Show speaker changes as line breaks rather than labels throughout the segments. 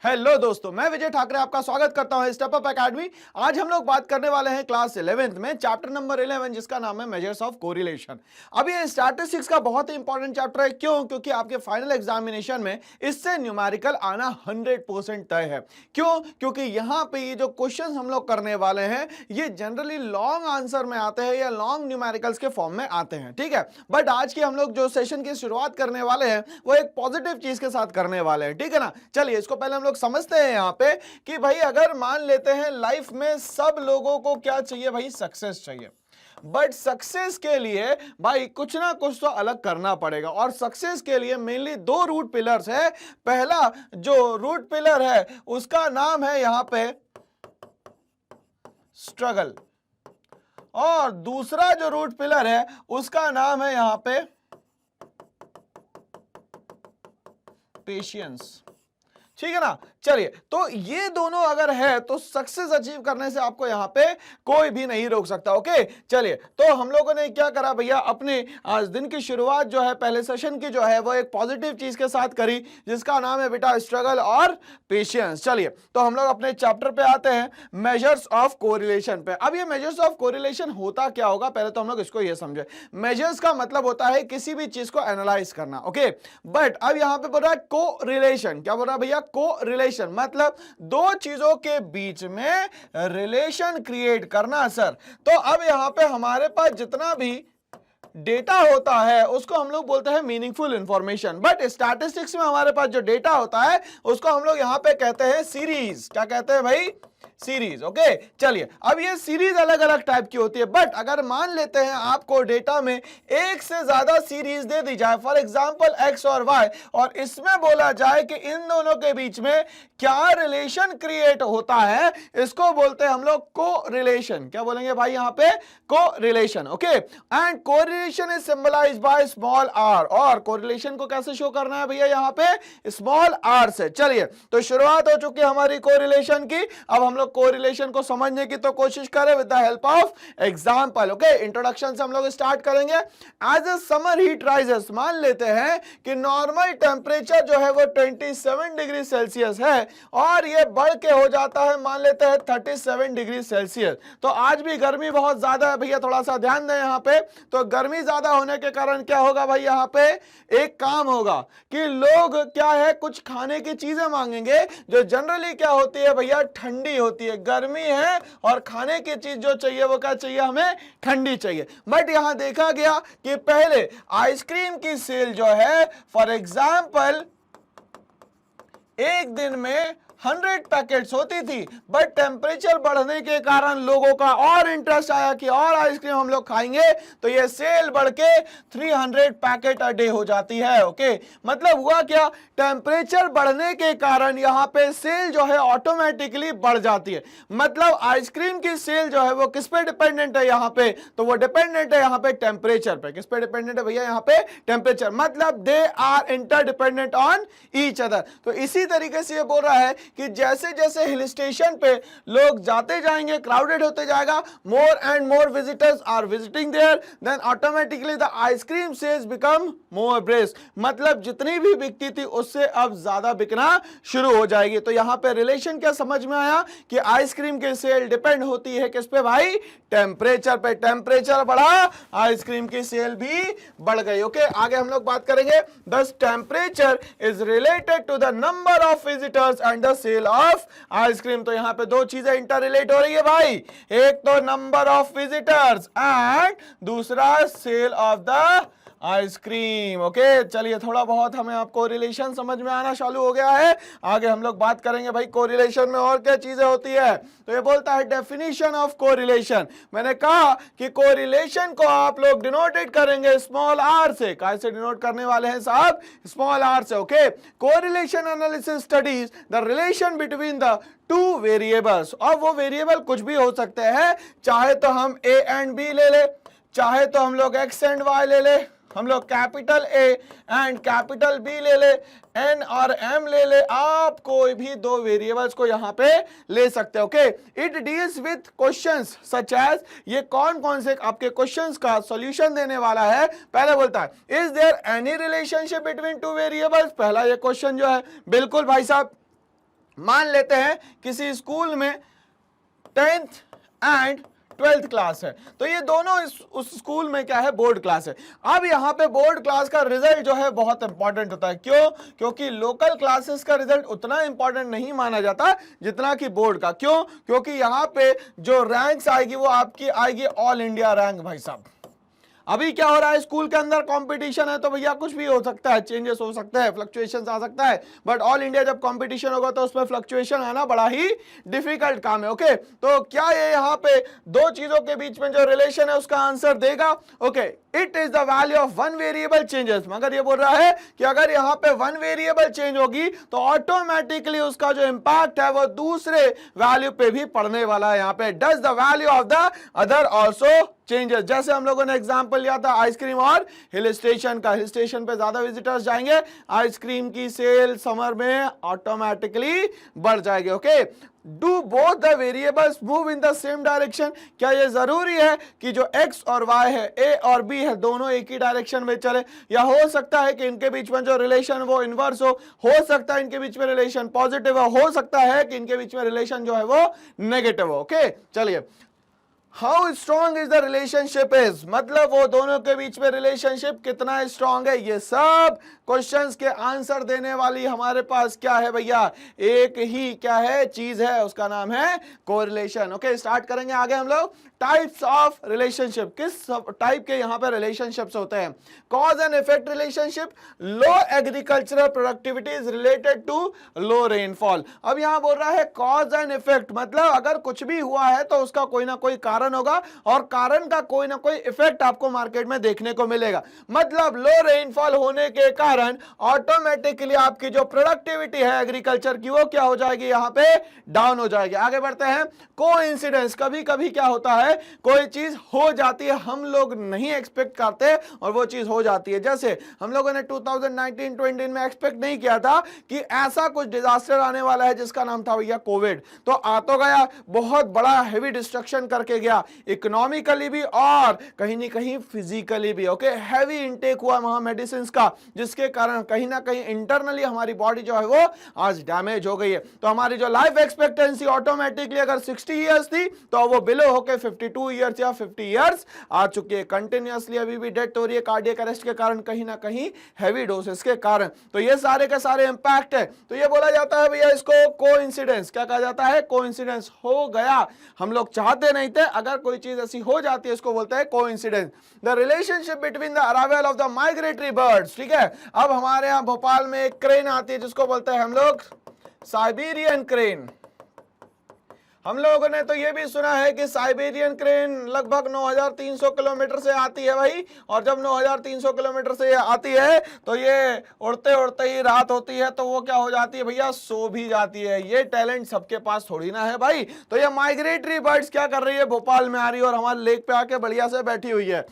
Hello दोस्तों, मैं विजय ठाकरे आपका स्वागत करता हूं स्टेप अप एकेडमी। आज हम लोग बात करने वाले हैं क्लास 11th में चैप्टर नंबर 11 जिसका नाम है मेजर्स ऑफ कोरिलेशन। अब ये स्टैटिस्टिक्स का बहुत ही इंपॉर्टेंट चैप्टर है। क्यों? क्योंकि आपके फाइनल एग्जामिनेशन में इससे न्यूमेरिकल आना 100% तय है। क्यों? क्योंकि यहाँ पे ये जो क्वेश्चन हम लोग करने वाले हैं ये जनरली लॉन्ग आंसर में आते हैं या लॉन्ग न्यूमेरिकल्स के फॉर्म में आते हैं, ठीक है। बट आज की हम लोग जो सेशन की शुरुआत करने वाले हैं वो एक पॉजिटिव चीज के साथ करने वाले हैं, ठीक है ना। चलिए इसको पहले हम लोग समझते हैं यहाँ पे कि भाई अगर मान लेते हैं लाइफ में सब लोगों को क्या चाहिए भाई, सक्सेस चाहिए। बट सक्सेस के लिए भाई कुछ ना कुछ तो अलग करना पड़ेगा और सक्सेस के लिए मेनली दो रूट पिलर्स है। पहला जो रूट पिलर है उसका नाम है यहाँ पे स्ट्रगल और दूसरा जो रूट पिलर है उसका नाम है यहाँ पे पेशेंस, ठीक है ना। चलिए तो ये दोनों अगर है तो सक्सेस अचीव करने से आपको यहां पे कोई भी नहीं रोक सकता। ओके चलिए तो हम लोगों ने क्या करा भैया, अपने आज दिन की शुरुआत जो है पहले सेशन की जो है वो एक पॉजिटिव चीज के साथ करी जिसका नाम है बेटा स्ट्रगल और पेशेंस। चलिए तो हम लोग अपने चैप्टर पे आते हैं मेजर्स ऑफ कोरिलेशन पे। अब ये मेजर्स ऑफ कोरिलेशन होता क्या होगा, पहले तो हम लोग इसको ये समझे। मेजर्स का मतलब होता है किसी भी चीज को एनालाइज करना, ओके। बट अब यहां पे बोल रहा है को रिलेशन। क्या बोल रहा है भैया? को रिलेशन मतलब दो चीजों के बीच में रिलेशन क्रिएट करना सर। तो अब यहां पे हमारे पास जितना भी डेटा होता है उसको हम लोग बोलते हैं मीनिंगफुल इंफॉर्मेशन। बट स्टैटिस्टिक्स में हमारे पास जो डेटा होता है उसको हम लोग यहां पे कहते हैं सीरीज। क्या कहते हैं भाई? सीरीज। ओके चलिए अब ये सीरीज अलग अलग टाइप की होती है। बट अगर मान लेते हैं आपको डेटा में एक से ज्यादा सीरीज दे दी जाए, फॉर एग्जांपल एक्स और वाई, और इसमें बोला जाए कि इन दोनों के बीच में क्या रिलेशन क्रिएट होता है, इसको बोलते हैं हम लोग को रिलेशन। क्या बोलेंगे भाई यहाँ पे? Correlation. Okay and correlation is symbolised by small r. और कोरिलेशन को कैसे शो करना है भैया? यहाँ पे स्मॉल आर से। चलिए तो शुरुआत हो चुकी है हमारी कोरिलेशन की। अब हम लोग कोरिलेशन को समझने की तो कोशिश करें with the help of example. Okay introduction से हम लोग स्टार्ट करेंगे। As a summer heat rises, मान लेते हैं कि नॉर्मल टेम्परेचर जो है वो 27 डिग्री सेल्सियस है और ये बढ़ के हो जाता है मान लेते हैं 37 डिग्री सेल्सियस। तो आज भी गर्मी बहुत ज्यादा है भैया, थोड़ा सा ध्यान दें यहाँ पे। तो गर्मी ज्यादा होने के कारण क्या होगा भाई, यहाँ पे एक काम होगा कि लोग क्या है कुछ खाने की चीजें मांगेंगे जो जनरली क्या होती है भैया, ठंडी होती है। गर्मी है और खाने की चीज जो चाहिए वो क्या चाहिए, हमें ठंडी चाहिए। बट यहां देखा गया कि पहले आइसक्रीम की सेल जो है फॉर एग्जांपल एक दिन में 100 पैकेट्स होती थी। बट टेम्परेचर बढ़ने के कारण लोगों का और इंटरेस्ट आया कि और आइसक्रीम हम लोग खाएंगे, तो ये सेल बढ़ के 300 पैकेट अ डे हो जाती है। ओके मतलब हुआ क्या, टेम्परेचर बढ़ने के कारण यहाँ पे सेल जो है ऑटोमेटिकली बढ़ जाती है। मतलब आइसक्रीम की सेल जो है वो किस पे डिपेंडेंट है यहाँ पे, तो वो डिपेंडेंट है यहाँ पे टेम्परेचर पे। किस पे डिपेंडेंट है भैया? यहाँ पे टेम्परेचर। मतलब they are interdependent on each other. तो इसी तरीके से ये बोल रहा है कि जैसे जैसे हिल स्टेशन पे लोग जाते जाएंगे, क्राउडेड होते जाएगा, more and more visitors are visiting there, then automatically the ice cream sales become more brisk. मतलब जितनी भी बिकती थी उससे अब ज्यादा बिकना शुरू हो जाएगी। तो यहां पे रिलेशन क्या समझ में आया कि आइसक्रीम की सेल डिपेंड होती है किस पे भाई? टेम्परेचर पे। टेम्परेचर बढ़ा, आइसक्रीम की सेल भी बढ़ गई। ओके आगे हम लोग बात करेंगे। Thus temperature is related to the number of visitors and the sale of ice cream. तो यहां पे दो चीजें इंटर रिलेट हो रही है भाई, एक तो नंबर ऑफ विजिटर्स एंड दूसरा sale of the ice cream. Okay चलिए थोड़ा बहुत हमें आपको रिलेशन समझ में आना चालू हो गया है। आगे हम लोग बात करेंगे भाई कोरिलेशन में और क्या चीजें होती है। तो ये बोलता है डेफिनेशन ऑफ कोरिलेशन। मैंने कहा कि कोरिलेशन को आप लोग डिनोटेड करेंगे स्मॉल आर से। कैसे डिनोट करने वाले हैं साहब? स्मॉल आर से। Okay correlation analysis studies the relation between the two variables. और वो वेरिएबल कुछ भी हो सकते हैं, चाहे तो हम ए एंड बी ले ले, चाहे तो हम लोग एक्स एंड वाई ले ले, हम लोग capital A and capital B ले ले, एन और एम ले ले, आप कोई भी दो वेरिएबल्स को यहां पे ले सकते हो। Okay it deals with questions such as, ये कौन कौन से आपके क्वेश्चंस का सॉल्यूशन देने वाला है। पहले बोलता है is there any relationship between two variables. पहला ये क्वेश्चन जो है, बिल्कुल भाई साहब मान लेते हैं किसी स्कूल में 10th एंड 12th क्लास है, तो ये दोनों उस स्कूल में क्या है, बोर्ड क्लास है। अब यहाँ पे बोर्ड क्लास का रिजल्ट जो है बहुत इंपॉर्टेंट होता है। क्यों? क्योंकि लोकल क्लासेस का रिजल्ट उतना इंपॉर्टेंट नहीं माना जाता जितना कि बोर्ड का। क्यों? क्योंकि यहाँ पे जो रैंक्स आएगी वो आपकी आएगी ऑल इंडिया रैंक भाई साहब। अभी क्या हो रहा है, स्कूल के अंदर कंपटीशन है तो भैया कुछ भी हो सकता है, चेंजेस हो सकता है, फ्लक्चुएशंस आ सकता है, बट ऑल इंडिया जब कंपटीशन होगा तो उसमें फ्लक्चुएशन आना बड़ा ही डिफिकल्ट काम है। ओके, तो क्या ये यहाँ पे दो चीजों के बीच में जो रिलेशन है उसका आंसर देगा? Okay, it is the value of one variable changes. मगर ये बोल रहा है कि अगर यहाँ पे वन वेरिएबल चेंज होगी तो ऑटोमेटिकली उसका जो इंपैक्ट है वो दूसरे वैल्यू पे भी पड़ने वाला है। यहाँ पे does the value of the other also changes. जैसे हम लोगों ने एग्जांपल लिया था आइसक्रीम और हिल स्टेशन का, हिल स्टेशन पे ज्यादा विजिटर्स जाएंगे, आइसक्रीम की सेल समर में ऑटोमेटिकली बढ़ जाएगी। Okay, do both the variables move in the same direction? क्या ये जरूरी है कि जो x और y है, a और b है, दोनों एक ही डायरेक्शन में चले? या हो सकता है कि इनके बीच में जो रिलेशन वो इनवर्स हो सकता है इनके बीच में रिलेशन पॉजिटिव हो सकता है कि इनके बीच में रिलेशन जो है वो नेगेटिव हो। ओके, चलिए, how strong is the relationship is, मतलब वो दोनों के बीच में रिलेशनशिप कितना स्ट्रॉन्ग है, ये सब क्वेश्चंस के आंसर देने वाली हमारे पास क्या है भैया, एक ही क्या है चीज है, उसका नाम है कोरिलेशन। ओके, स्टार्ट करेंगे आगे हम लोग। टाइप्स ऑफ रिलेशनशिप, किस टाइप के यहाँ पे रिलेशनशिप्स होते हैं? Cause and effect relationship, low agricultural productivity is related to low rainfall. अब यहाँ बोल रहा है कॉज एंड इफेक्ट, मतलब अगर कुछ भी हुआ है तो उसका कोई ना कोई कारण होगा और कारण का कोई ना कोई इफेक्ट आपको मार्केट में देखने को मिलेगा। मतलब लो रेनफॉल होने के कारण ऑटोमेटिकली आपकी जो प्रोडक्टिविटी है एग्रीकल्चर की वो क्या हो जाएगी, यहाँ पे डाउन हो जाएगी। आगे बढ़ते हैं। कोइंसिडेंस, कभी कभी क्या होता है, कोई चीज हो जाती है, हम लोग नहीं एक्सपेक्ट करते और वो चीज हो जाती है। जैसे हम लोगों ने 2019-20 में एक्सपेक्ट नहीं किया था कि ऐसा कुछ डिजास्टर आने वाला है जिसका नाम था भैया कोविड। तो आ तो गया, बहुत बड़ा हेवी डिस्ट्रक्शन करके गया, इकोनॉमिकली भी और कहीं ना कहीं फिजिकली भी। ओके, हैवी इनटेक हुआ वहां मेडिसिन का, जिसके कारण कहीं ना कहीं इंटरनली हमारी बॉडी जो है वो आज डैमेज हो गई है। तो हमारी जो लाइफ एक्सपेक्टेंसी ऑटोमेटिकली अगर 60 इयर्स थी तो वो बिलो होके 52 इयर्स या 50 इयर्स आ चुकी है। कंटिन्यूअसली अभी भी डेथ हो रही है कार्डियक अरेस्ट के कारण, कहीं ना कहीं हैवी डोसेस के कारण। तो ये सारे के सारे इंपैक्ट है। तो ये बोला जाता है भैया इसको कोइंसिडेंस। क्या कहा जाता है? कोइंसिडेंस। हो गया, हम लोग चाहते नहीं थे, अगर कोई चीज ऐसी हो जाती है इसको बोलते हैं coincidence. The relationship between the arrival of the migratory birds. ठीक है, अब हमारे यहाँ भोपाल में एक क्रेन आती है जिसको बोलते हैं हम लोग साइबेरियन क्रेन। हम लोगों ने तो ये भी सुना है कि साइबेरियन क्रेन लगभग 9300 किलोमीटर से आती है भाई, और जब 9300 किलोमीटर से आती है तो ये उड़ते उड़ते ही रात होती है तो वो क्या हो जाती है भैया, सो भी जाती है। ये टैलेंट सबके पास थोड़ी ना है भाई। तो ये माइग्रेटरी बर्ड्स क्या कर रही है, भोपाल में आ रही है और हमारे लेक पे आके बढ़िया से बैठी हुई है।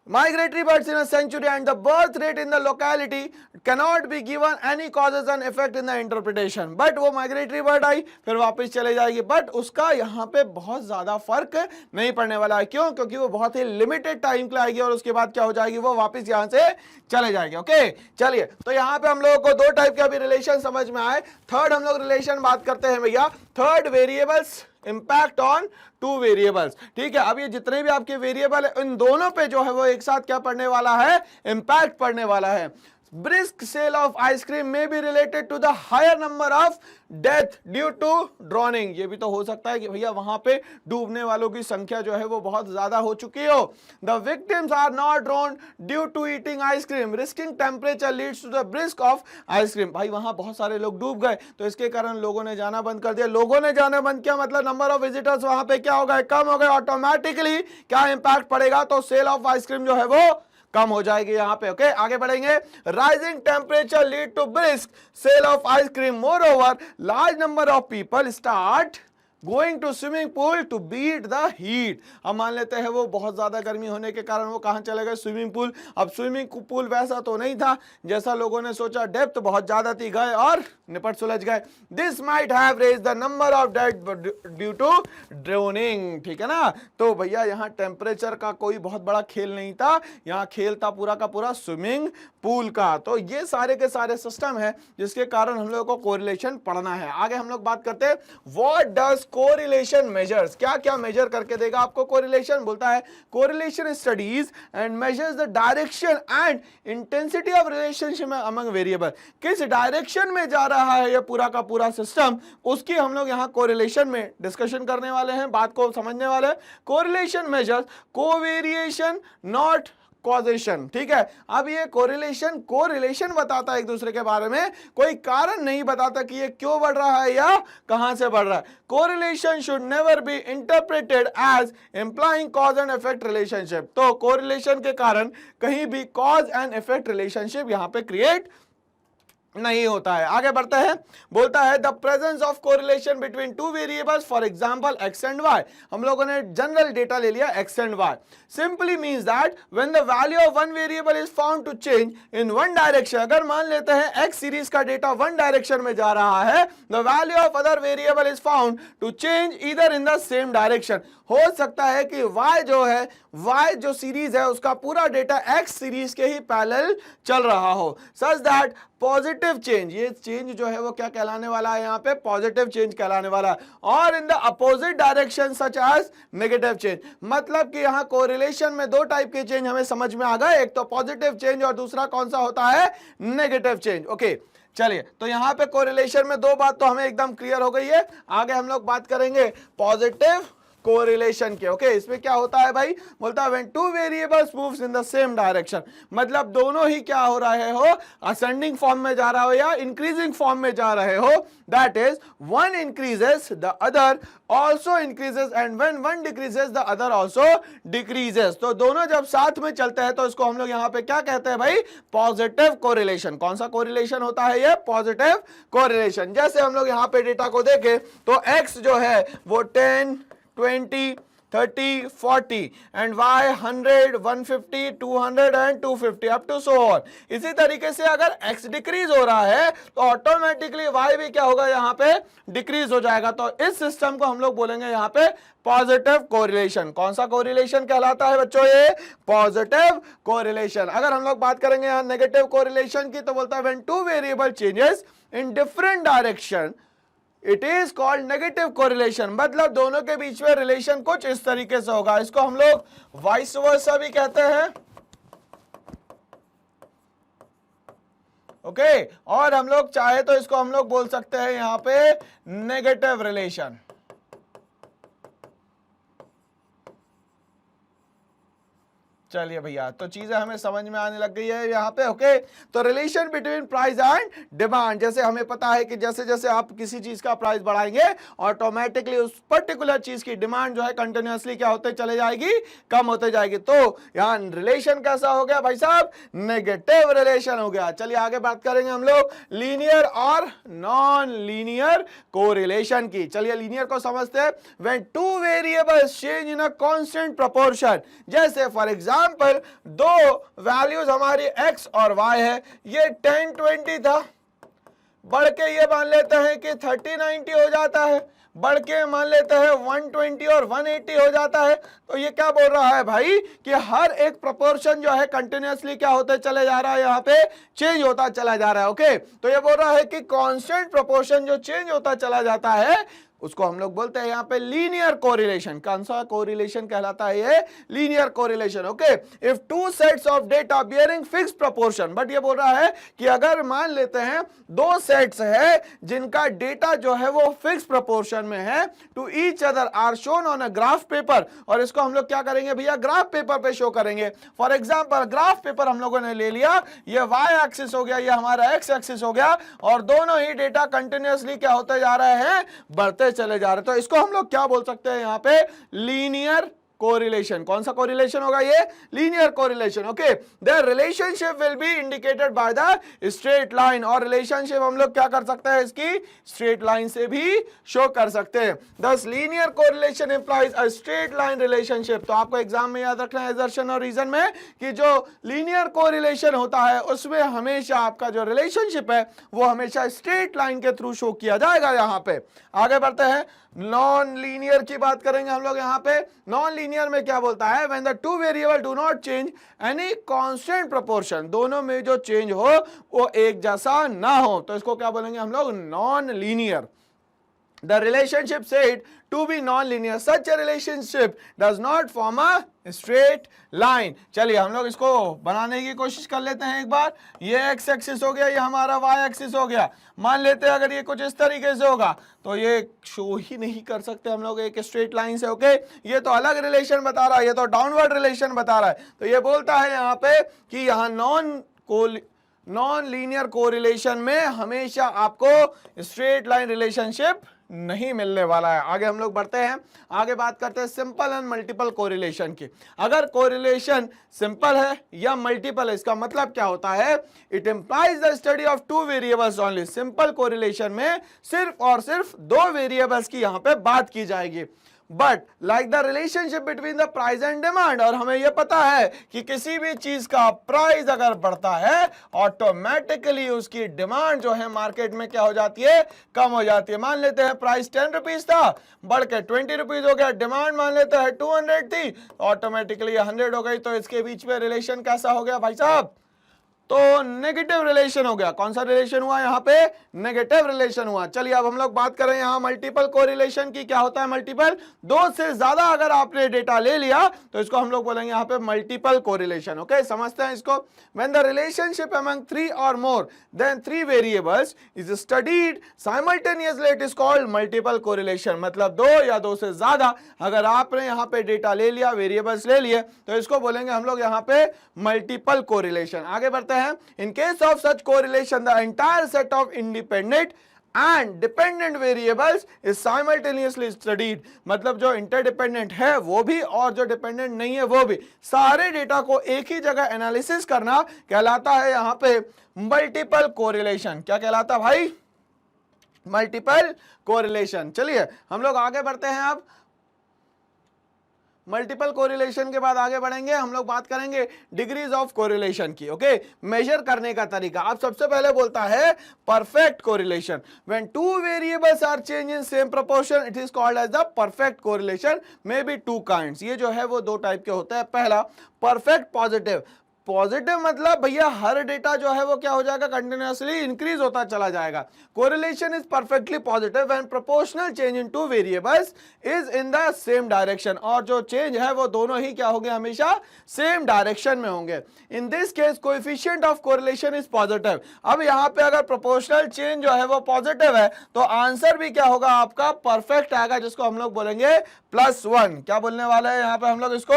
Migratory birds in a century and the birth rate in the locality cannot be given any causes and effect in the interpretation. But वो migratory bird आई फिर वापस चले जाएगी, बट उसका यहाँ पे बहुत ज्यादा फर्क नहीं पड़ने वाला है। क्यों? क्योंकि वो बहुत ही लिमिटेड टाइम के लिए आएगी और उसके बाद क्या हो जाएगी, वो वापस यहाँ से चले जाएगी। ओके, चलिए, तो यहाँ पे हम लोगों को दो टाइप के अभी रिलेशन समझ में आए। थर्ड हम लोग रिलेशन बात करते हैं भैया, third variables impact on two variables. ठीक है, अब ये जितने भी आपके वेरिएबल है इन दोनों पे जो है वो एक साथ क्या पड़ने वाला है, इंपैक्ट पड़ने वाला है। brisk sale of ice cream may be related to the higher number of death due to drowning। ये भी तो हो सकता है कि भैया वहां पे डूबने वालों की संख्या जो है वो बहुत ज्यादा हो चुकी हो। The victims are not drowned due to eating ice cream, risking temperature leads to the brisk of ice cream। भाई वहां बहुत सारे लोग डूब गए तो इसके कारण लोगों ने जाना बंद कर दिया। लोगों ने जाना बंद किया मतलब नंबर ऑफ विजिटर्स वहां पे क्या हो गए, कम हो गए। ऑटोमेटिकली क्या इंपैक्ट पड़ेगा, तो सेल ऑफ आइसक्रीम जो है वो कम हो जाएगी यहाँ पे। ओके, आगे बढ़ेंगे। Rising temperature lead to brisk sale of ice cream, moreover large number of people start going to swimming pool to beat the heat. अब मान लेते हैं वो बहुत ज्यादा गर्मी होने के कारण वो कहाँ चले गए, स्विमिंग पूल। अब स्विमिंग पूल वैसा तो नहीं था जैसा लोगों ने सोचा, डेप्थ बहुत ज्यादा थी, गए और निपट सुलझ गए। This might have raise the number of dead due to drowning, ठीक है ना। तो भैया यहाँ टेम्परेचर का कोई बहुत बड़ा खेल नहीं था, यहाँ खेल था पूरा का पूरा स्विमिंग पूल का। तो ये सारे के सारे सिस्टम है जिसके कारण हम लोग को कोरिलेशन पढ़ना है। आगे हम लोग बात करते हैं व्हाट डज कोरिलेशन मेजर्स, क्या क्या मेजर करके देगा आपको कोरिलेशन। बोलता है correlation studies and measures the direction and intensity of relationship among variable, किस डायरेक्शन में जा रहा है ये पूरा का पूरा सिस्टम, उसकी हम लोग यहाँ कोरिलेशन में डिस्कशन करने वाले हैं, बात को समझने वाले हैं। कोरिलेशन मेजर्स कोवेरिएशन नॉट कॉजेशन, ठीक है। अब ये कोरिलेशन बताता है एक दूसरे के बारे में, कोई कारण नहीं बताता कि ये क्यों बढ़ रहा है या कहां से बढ़ रहा है। Correlation should never be interpreted as implying cause and effect relationship, तो कोरिलेशन के कारण कहीं भी कॉज एंड इफेक्ट रिलेशनशिप यहां पे क्रिएट नहीं होता है। आगे बढ़ते हैं, बोलता है the presence of correlation between two variables for example X and Y, हम लोगों ने जनरल डेटा ले लिया X and Y, simply means that when the value of one variable is found to change in one direction, अगर मान लेते हैं X series का डेटा वन डायरेक्शन में जा रहा है, the value of other variable is found to change either in the same direction, हो सकता है कि y जो है, y जो सीरीज है उसका पूरा डेटा x सीरीज के ही पैरेलल चल रहा हो, सच दैट पॉजिटिव चेंज, ये चेंज जो है वो क्या कहलाने वाला है, यहाँ पे पॉजिटिव चेंज कहलाने वाला है, और in the opposite direction such as negative change. मतलब कि यहाँ कोरिलेशन में दो टाइप के चेंज हमें समझ में आ गए, एक तो पॉजिटिव चेंज और दूसरा कौन सा होता है, नेगेटिव चेंज। ओके चलिए, तो यहाँ पे कोरिलेशन में दो बात तो हमें एकदम क्लियर हो गई है। आगे हम लोग बात करेंगे पॉजिटिव कोरिलेशन के। ओके इसमें क्या होता है भाई, बोलता है when two variables moves in the same direction, मतलब दोनों ही क्या हो रहे हो, असेंडिंग फॉर्म में जा रहा हो या इंक्रीजिंग फॉर्म में जा रहे हो, that is one increases the other also increases and when one decreases the other also decreases. तो दोनों जब साथ में चलते हैं तो इसको हम लोग यहाँ पे क्या कहते हैं भाई, पॉजिटिव कोरिलेशन। कौन सा कोरिलेशन होता है ये, पॉजिटिव कोरिलेशन। जैसे हम लोग यहाँ पे डेटा को देखें तो एक्स जो है वो 10 20 30 40 and y 100 150 200 and 250 up to so on. इसी तरीके से अगर x डिक्रीज हो रहा है तो ऑटोमेटिकली y भी क्या होगा, यहाँ पे डिक्रीज हो जाएगा। तो इस सिस्टम को हम लोग बोलेंगे यहाँ पे पॉजिटिव कोरिलेशन। कौन सा कोरिलेशन कहलाता है बच्चों, ये पॉजिटिव कोरिलेशन। अगर हम लोग बात करेंगे यहाँ नेगेटिव कोरिलेशन की, तो बोलता है when two variable changes in different direction it is called negative correlation, मतलब दोनों के बीच में रिलेशन कुछ इस तरीके से होगा, इसको हम लोग वाइस वर्सा भी कहते हैं। ओके और हम लोग चाहे तो इसको हम लोग बोल सकते हैं यहां पे नेगेटिव रिलेशन। चलिए भैया, तो चीजें हमें समझ में आने लग गई है यहाँ पे। ओके तो relation between price and demand, जैसे हमें पता है कि जैसे जैसे आप किसी चीज का प्राइस बढ़ाएंगे ऑटोमेटिकली उस पर्टिकुलर चीज की डिमांड जो है कंटिन्यूअसली क्या होते चले जाएगी, कम होते जाएगी। तो यहाँ रिलेशन कैसा हो गया भाई साहब, नेगेटिव रिलेशन हो गया। चलिए आगे बात करेंगे हम लोग लीनियर और नॉन लीनियर कोरिलेशन की। चलिए लीनियर को समझते हैं। When two variables change in a constant proportion, जैसे फॉर एग्जांपल दो वैल्यूज हमारी x और y है, ये 10 20 था, बढ़ के ये मान लेते हैं कि 30 90 हो जाता है, बढ़ के मान लेते हैं 120 और 180 हो जाता है। तो ये क्या बोल रहा है भाई कि हर एक प्रोपोर्शन जो है कंटिन्यूअसली क्या होते चले जा रहा है, यहाँ पे चेंज होता चला जा रहा है। ओके तो ये बोल रहा है कि कांस्टेंट प्रोपोर्शन जो चेंज होता चला जाता है उसको हम लोग बोलते हैं यहाँ पे लीनियर कोरिलेशन। कौन सा कोरिलेशन कहलाता है ये, linear correlation. Okay if two sets of data bearing fixed proportion, but ये बोल रहा है कि अगर मान लेते हैं दो सेट्स है जिनका डेटा जो है वो फिक्स प्रोपोर्शन में है, to each other are shown on a graph paper, और इसको हम लोग क्या करेंगे भैया, ग्राफ पेपर पे शो करेंगे। फॉर एग्जांपल ग्राफ पेपर हम लोगों ने ले लिया, ये y एक्सिस हो गया, ये हमारा x एक्सिस हो गया, और दोनों ही डेटा कंटिन्यूअसली क्या होते जा रहे हैं, बढ़ते चले जा रहे। तो इसको हम लोग क्या बोल सकते हैं यहाँ पे, लीनियर कोरिलेशन। कौन सा कोरिलेशन होगा ये? Linear correlation. Okay, the relationship will be indicated by the straight line, और रिलेशनशिप हम लोग क्या कर सकते हैं, इसकी स्ट्रेट लाइन से भी शो कर सकते हैं। दस linear correlation implies a straight line relationship. तो आपको एग्जाम में याद रखना है असर्शन और रीजन में कि जो लीनियर कोरिलेशन होता है उसमें हमेशा आपका जो रिलेशनशिप है वो हमेशा स्ट्रेट लाइन के थ्रू शो किया जाएगा। यहां पे आगे बढ़ते हैं, नॉन लीनियर की बात करेंगे हम लोग। यहां पे नॉन लीनियर में क्या बोलता है, when the two variable do not change any constant proportion, दोनों में जो चेंज हो वो एक जैसा ना हो, तो इसको क्या बोलेंगे हम लोग, non linear. The relationship said to be non-linear. Such a relationship does not form a straight line. चलिए हम लोग इसको बनाने की कोशिश कर लेते हैं एक बार। ये x एक्सिस हो गया, ये हमारा y एक्सिस हो गया। मान लेते हैं अगर ये कुछ इस तरीके से होगा तो ये शो ही नहीं कर सकते हम लोग एक स्ट्रेट लाइन से। ओके, ये तो अलग रिलेशन बता रहा है, ये तो डाउनवर्ड रिलेशन बता रहा है। तो ये बोलता है यहाँ पे कि यहाँ नॉन लीनियर कोरिलेशन में हमेशा आपको स्ट्रेट लाइन रिलेशनशिप नहीं मिलने वाला है। आगे हम लोग बढ़ते हैं, आगे बात करते हैं सिंपल एंड मल्टीपल कोरिलेशन की। अगर कोरिलेशन सिंपल है या मल्टीपल है, इसका मतलब क्या होता है, it implies the study of two variables only. Simple correlation में सिर्फ और सिर्फ दो वेरिएबल्स की यहां पे बात की जाएगी। But like the relationship between the price and demand, और हमें यह पता है कि किसी भी चीज का प्राइस अगर बढ़ता है ऑटोमेटिकली उसकी डिमांड जो है मार्केट में क्या हो जाती है, कम हो जाती है। मान लेते हैं प्राइस 10 रुपीज था, बढ़ के 20 रुपीज हो गया, डिमांड मान लेते हैं 200 थी, ऑटोमेटिकली 100 हो गई। तो इसके बीच में रिलेशन कैसा हो गया भाई साहब, तो नेगेटिव रिलेशन हो गया। कौन सा रिलेशन हुआ यहाँ पे, नेगेटिव रिलेशन हुआ। चलिए अब हम लोग बात करें यहाँ मल्टीपल कोरिलेशन की। क्या होता है मल्टीपल, दो से ज्यादा अगर आपने डेटा ले लिया तो इसको हम लोग बोलेंगे यहाँ पे मल्टीपल कोरिलेशन। ओके, समझते हैं इसको। व्हेन द रिलेशनशिप अमंग 3 और more than 3 variables is studied simultaneously, it is called multiple correlation. मतलब दो या दो से ज्यादा अगर आपने यहाँ पे डेटा ले लिया, वेरिएबल्स ले लिए, तो इसको बोलेंगे हम लोग यहाँ पे मल्टीपल कोरिलेशन। आगे बढ़ते हैं, in case of such correlation the entire set of independent and dependent variables is simultaneously studied। मतलब जो इंटरडिपेंडेंट है वो भी और जो डिपेंडेंट नहीं है वो भी, सारे डेटा को एक ही जगह एनालिसिस करना कहलाता है यहाँ पे मल्टीपल कोरिलेशन। क्या कहलाता है भाई, मल्टीपल कोरिलेशन। चलिए हम लोग आगे बढ़ते हैं। अब मल्टीपल कोरिलेशन के बाद आगे बढ़ेंगे, हम लोग बात करेंगे डिग्रीज ऑफ कोरिलेशन की। ओके, मेजर करने का तरीका। अब सबसे पहले बोलता है perfect correlation. When two variables are change in same proportion it is called as the perfect correlation. May be two kinds, ये जो है वो दो टाइप के होते हैं। पहला परफेक्ट पॉजिटिव। पॉजिटिव मतलब भैया हर डेटा जो है वो क्या हो जाएगा, कंटिन्यूअसली इंक्रीज होता चला जाएगा। Correlation is perfectly positive when proportional change in two variables is in the same direction, और जो चेंज है वो दोनों ही क्या होंगे, हमेशा सेम डायरेक्शन में होंगे। In this case coefficient of correlation is positive. अब यहाँ पे अगर प्रोपोर्शनल चेंज जो है वो पॉजिटिव है तो आंसर भी क्या होगा आपका, परफेक्ट आएगा, जिसको हम लोग बोलेंगे +1। क्या बोलने वाले हैं यहाँ पे हम लोग, इसको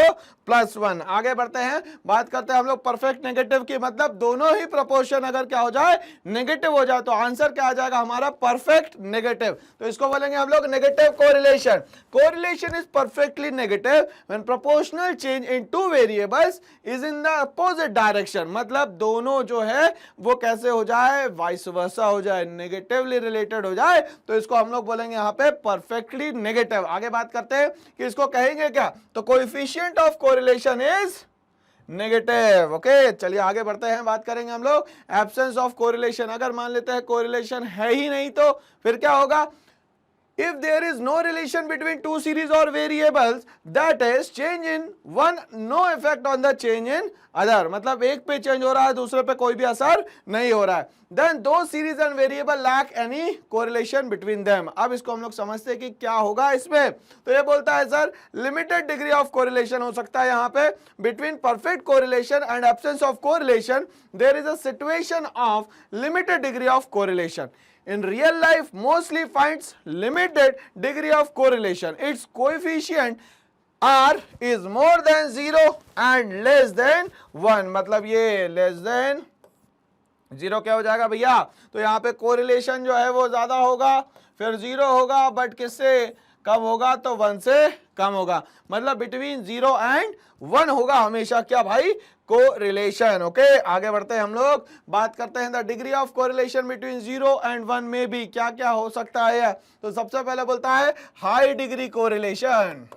+1। आगे बढ़ते हैं, बात करते हैं हम लोग परफेक्ट नेगेटिव की। मतलब दोनों ही प्रोपोर्शन अगर क्या हो जाए, नेगेटिव हो जाए, तो आंसर क्या आ जाएगा हमारा, परफेक्ट नेगेटिव। तो इसको बोलेंगे हम लोग negative correlation. Correlation is perfectly negative when proportional change in two variables is in the opposite direction. मतलब दोनों जो है वो कैसे हो जाए, वाइस वर्सा हो जाए, नेगेटिवली रिलेटेड हो जाए, तो इसको हम लोग बोलेंगे यहाँ पे परफेक्टली नेगेटिव। आगे बात करते हैं कि इसको कहेंगे क्या, तो coefficient of correlation is negative. Okay, चलिए आगे बढ़ते हैं, बात करेंगे हम लोग एब्सेंस ऑफ कोरिलेशन। अगर मान लेते हैं कोरिलेशन है ही नहीं तो फिर क्या होगा, if there is no relation between two series or variables, that is change in one no effect on the change in other। मतलब एक पे चेंज हो रहा है, दूसरे पे कोई भी असर नहीं हो रहा है। then those series and variable lack any correlation between them। अब इसको हम लोग समझते हैं कि क्या होगा इसमें, तो ये बोलता है sir limited degree of correlation हो सकता है यहाँ पे between perfect correlation and absence of correlation there is a situation of limited degree of correlation। In real life mostly finds limited degree of correlation, its coefficient r is more than 0 and less than 1। मतलब ये less than 0 क्या हो जाएगा भैया, तो यहाँ पे correlation जो है वो ज्यादा होगा, फिर 0 होगा, बट किससे, कब होगा, तो 1 से कम होगा, मतलब बिटवीन 0 एंड 1 होगा हमेशा क्या भाई, कोरिलेशन। ओके, आगे बढ़ते हैं हम लोग, बात करते हैं the degree of correlation between 0 and 1 में भी क्या क्या हो सकता है। तो सबसे पहले बोलता है हाई डिग्री कोरिलेशन।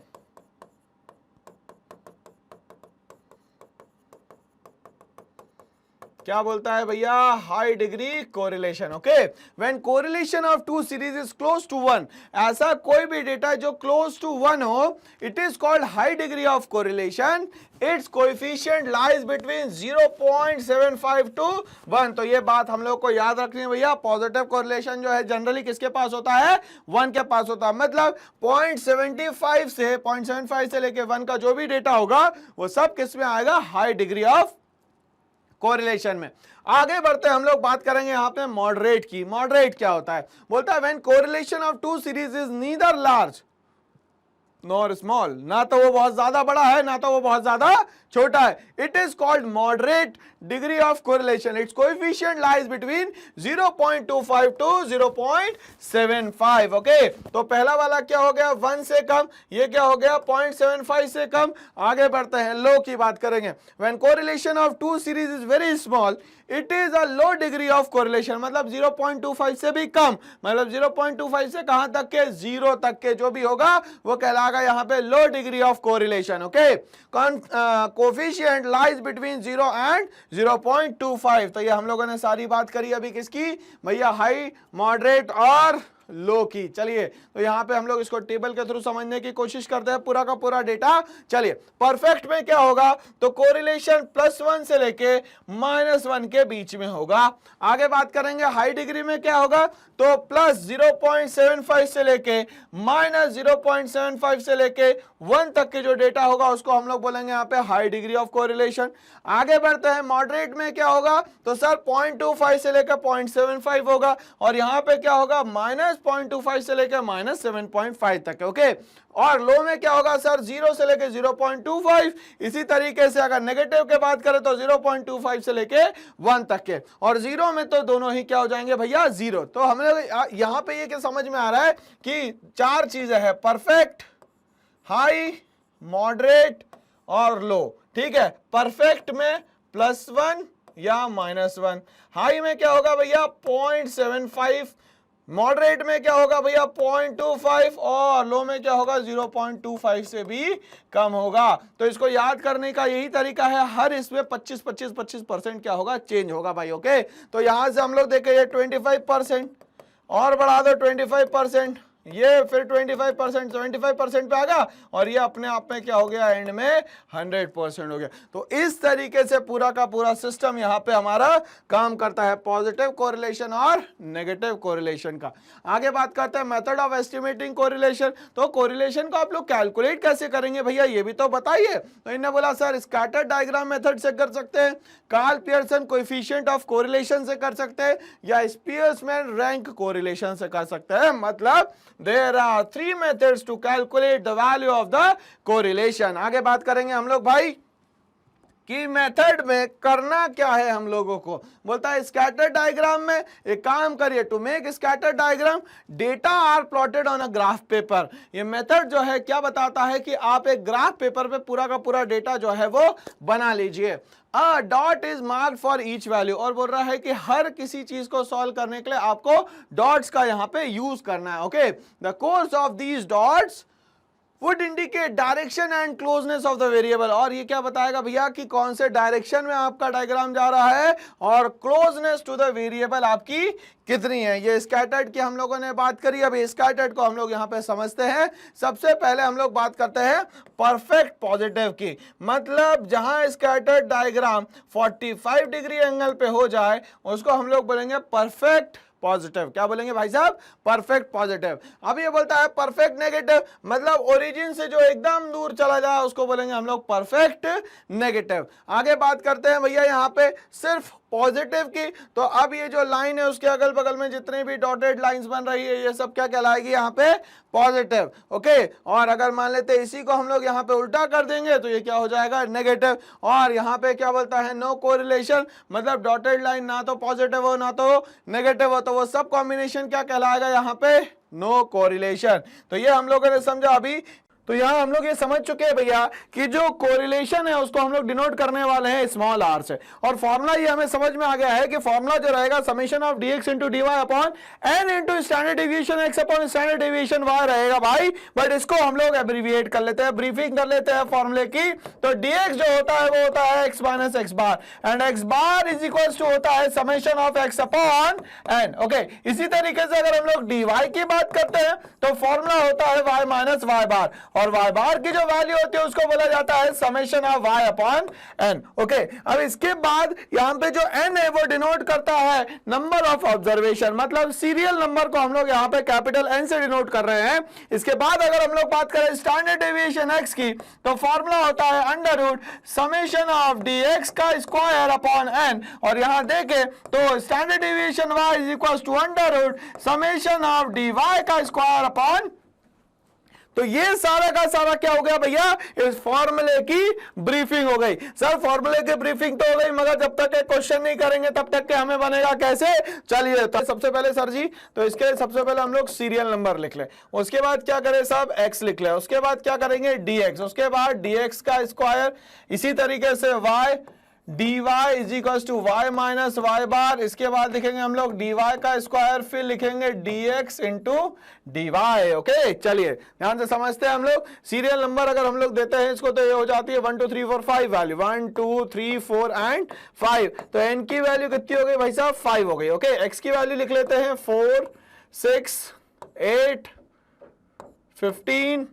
क्या बोलता है भैया, high degree correlation. Okay, when correlation of two series is close to 1, ऐसा कोई भी डेटा जो क्लोज टू 1 हो, it is called high degree of correlation. Its coefficient lies between 0.75 to 1। तो ये बात हम लोग को याद रखनी है भैया, पॉजिटिव कोरिलेशन जो है जनरली किसके पास होता है, 1 के पास होता है। मतलब 0.75 से लेके 1 का जो भी डेटा होगा वो सब किस में आएगा, हाई डिग्री ऑफ कोरिलेशन में। आगे बढ़ते हम लोग बात करेंगे यहां पे मॉडरेट की। मॉडरेट क्या होता है, बोलता है when correlation of two series is neither large nor small, ना तो वो बहुत ज्यादा बड़ा है ना तो वो बहुत ज्यादा छोटा है, it is called moderate degree of correlation. Its coefficient lies between 0.25 to 0.75। Okay, तो पहला वाला क्या हो गया, 1 से कम, ये क्या हो गया 0.75 से कम। आगे बढ़ते हैं, लो की बात करेंगे। When correlation of two series is very small, it is a low degree of correlation, मतलब 0.25 से भी कम, मतलब 0.25 से कहां तक के, 0 तक के जो भी होगा वो कहलाएगा यहां पे low degree of correlation. Okay, coefficient lies between 0 and 0.25। तो ये हम लोगों ने सारी बात करी अभी किसकी भैया, हाई, मॉडरेट और लो की। चलिए, तो यहां पे हम लोग इसको टेबल के थ्रू समझने की कोशिश करते हैं, पूरा का पूरा डेटा। चलिए, परफेक्ट में क्या होगा, तो कोरिलेशन +1 से लेके -1 के बीच में होगा। आगे बात करेंगे हाई डिग्री में क्या होगा, तो +0.75 से लेके -0.75 से लेके 1 तक के जो डेटा होगा उसको हम लोग बोलेंगे यहाँ पे हाई डिग्री ऑफ कोरिलेशन। आगे बढ़ते हैं, मॉडरेट में क्या होगा, तो सर 0.25 से लेकर 0.75 होगा, और यहाँ पे क्या होगा, -0.25 से लेकर -7.5 तक है। ओके, और लो में क्या होगा सर, 0 से लेके 0.25। इसी तरीके से अगर नेगेटिव के बात करें तो 0.25 से लेके 1 तक के, और 0 में तो दोनों ही क्या हो जाएंगे भैया, 0। तो हमें यहां पे ये क्या समझ में आ रहा है कि 4 चीजें हैं, परफेक्ट, हाई, मॉडरेट और लो। ठीक है, परफेक्ट में +1 या -1, हाई में क्या होगा भैया 0.75, मॉडरेट में क्या होगा भैया 0.25, और लो में क्या होगा 0.25 से भी कम होगा। तो इसको याद करने का यही तरीका है, हर इसमें 25% क्या होगा, चेंज होगा भाई। ओके, तो यहां से हम लोग देखें ये 25% और बढ़ा दो 25%, ये फिर 25% 75% पे आ गया, और ये अपने आप में क्या हो गया, एंड में 100% हो गया। तो इस तरीके से पूरा का पूरा सिस्टम यहाँ पे हमारा काम करता है, पॉजिटिव कोरिलेशन और नेगेटिव कोरिलेशन का। आगे बात करते हैं मेथड ऑफ एस्टिमेटिंग कोरिलेशन। तो कोरिलेशन को आप लोग कैलकुलेट कैसे करेंगे भैया, ये भी तो बताइए। तो इन्होंने बोला सर स्कैटर डायग्राम मेथड से कर सकते हैं, Karl Pearson coefficient of correlation से कर सकते हैं, या स्पीयरमैन रैंक कोरिलेशन से कर सकते हैं। मतलब there are 3 methods to calculate the value of the correlation। आगे बात करेंगे हम लोग भाई कि मेथड में करना क्या है हम लोगों को। बोलता है स्कैटर डायग्राम में एक काम करिए, to make scatter diagram data are plotted on a graph paper. ये मेथड जो है क्या बताता है कि आप एक ग्राफ पेपर पे पूरा का पूरा डेटा जो है वो बना लीजिए। A dot is marked for each value, और बोल रहा है कि हर किसी चीज को सॉल्व करने के लिए आपको डॉट्स का यहां पे यूज करना है। Okay, the course of these dots would indicate direction and closeness of the variable। और ये क्या बताएगा भैया कि कौन से डायरेक्शन में आपका डायग्राम जा रहा है और क्लोजनेस टू द वेरिएबल आपकी कितनी है। ये स्कैटर्ड की हम लोगों ने बात करी, अभी स्कैटर्ड को हम लोग यहाँ पे समझते हैं। सबसे पहले हम लोग बात करते हैं परफेक्ट पॉजिटिव की, मतलब जहां स्कैटर्ड डायग्राम 45 डिग्री एंगल पे हो जाए उसको हम लोग बोलेंगे परफेक्ट पॉजिटिव। क्या बोलेंगे भाई साहब, परफेक्ट पॉजिटिव। अब ये बोलता है परफेक्ट नेगेटिव, मतलब ओरिजिन से जो एकदम दूर चला जाए उसको बोलेंगे हम लोग परफेक्ट नेगेटिव। आगे बात करते हैं भैया यहाँ पे सिर्फ पॉजिटिव की, तो अब ये जो लाइन है उसके अगल बगल में जितने भी डॉटेड लाइंस बन रही है ये सब क्या कहलाएगी यहाँ पे, पॉजिटिव। ओके, और अगर मान लेते हैं इसी को हम लोग यहाँ पे उल्टा कर देंगे तो ये क्या हो जाएगा, नेगेटिव। और यहाँ पे क्या बोलता है, नो कोरिलेशन, मतलब डॉटेड लाइन ना तो पॉजिटिव हो ना तो नेगेटिव हो, तो वो सब कॉम्बिनेशन क्या कहलाएगा यहाँ पे, नो कोरिलेशन। तो ये हम लोगों ने समझा अभी। तो यहां हम लोग ये समझ चुके हैं भैया कि जो कोरिलेशन है उसको हम लोग डिनोट करने वाले हैं स्मॉल आर से, और फॉर्मूला ये हमें समझ में आ गया है कि फॉर्मूला जो रहेगा summation of dx into dy upon n into standard deviation x upon standard deviation y रहेगा भाई। बट इसको हम लोग एब्रीविएट कर लेते हैं, ब्रीफिंग कर लेते हैं फॉर्मूले की। तो dx जो होता है वो होता है x minus X bar, and x bar is equal to होता है summation of x upon n। Okay, इसी तरीके से अगर हम लोग dy की बात करते हैं तो फॉर्मूला होता है y माइनस वाई बार, और y बार की जो वैल्यू होती है उसको बोला जाता है summation of y upon n। Okay, अब इसके बाद यहां पे जो n है वो डिनोट करता है नंबर ऑफ ऑब्जर्वेशन, मतलब सीरियल नंबर को हम लोग यहां पे कैपिटल N से डिनोट कर रहे हैं। इसके बाद अगर हम लोग बात करें स्टैंडर्ड डेविएशन x की, तो फॉर्मूला होता है under root summation of dx का स्क्वायर अपॉन n, और यहां देखें तो standard deviation y is equal to under root summation of dy का स्क्वायर अपॉन। तो ये सारा का सारा क्या हो गया भैया, इस फॉर्मूले की ब्रीफिंग हो गई। सर फॉर्मूले की ब्रीफिंग तो हो गई, मगर जब तक एक क्वेश्चन नहीं करेंगे तब तक के हमें बनेगा कैसे। चलिए, तो सबसे पहले सर जी, तो इसके सबसे पहले हम लोग सीरियल नंबर लिख लें, उसके बाद क्या करें साहब, x लिख लें, उसके बाद क्या करेंगे dx, उसके बाद dx का स्क्वायर, इसी तरीके से y dy is equal to y minus y bar, इसके बाद लिखेंगे हम लोग dy का स्क्वायर, फिर लिखेंगे dx इंटू dy। ओके, चलिए ध्यान से समझते हैं हम लोग। सीरियल नंबर अगर हम लोग देते हैं इसको तो ये हो जाती है 1 2 3 4 5 वैल्यू, 1 2 3 4 एंड 5। तो n की वैल्यू कितनी हो गई भाई साहब, 5 हो गई। ओके, x की वैल्यू लिख लेते हैं 4 6 8 15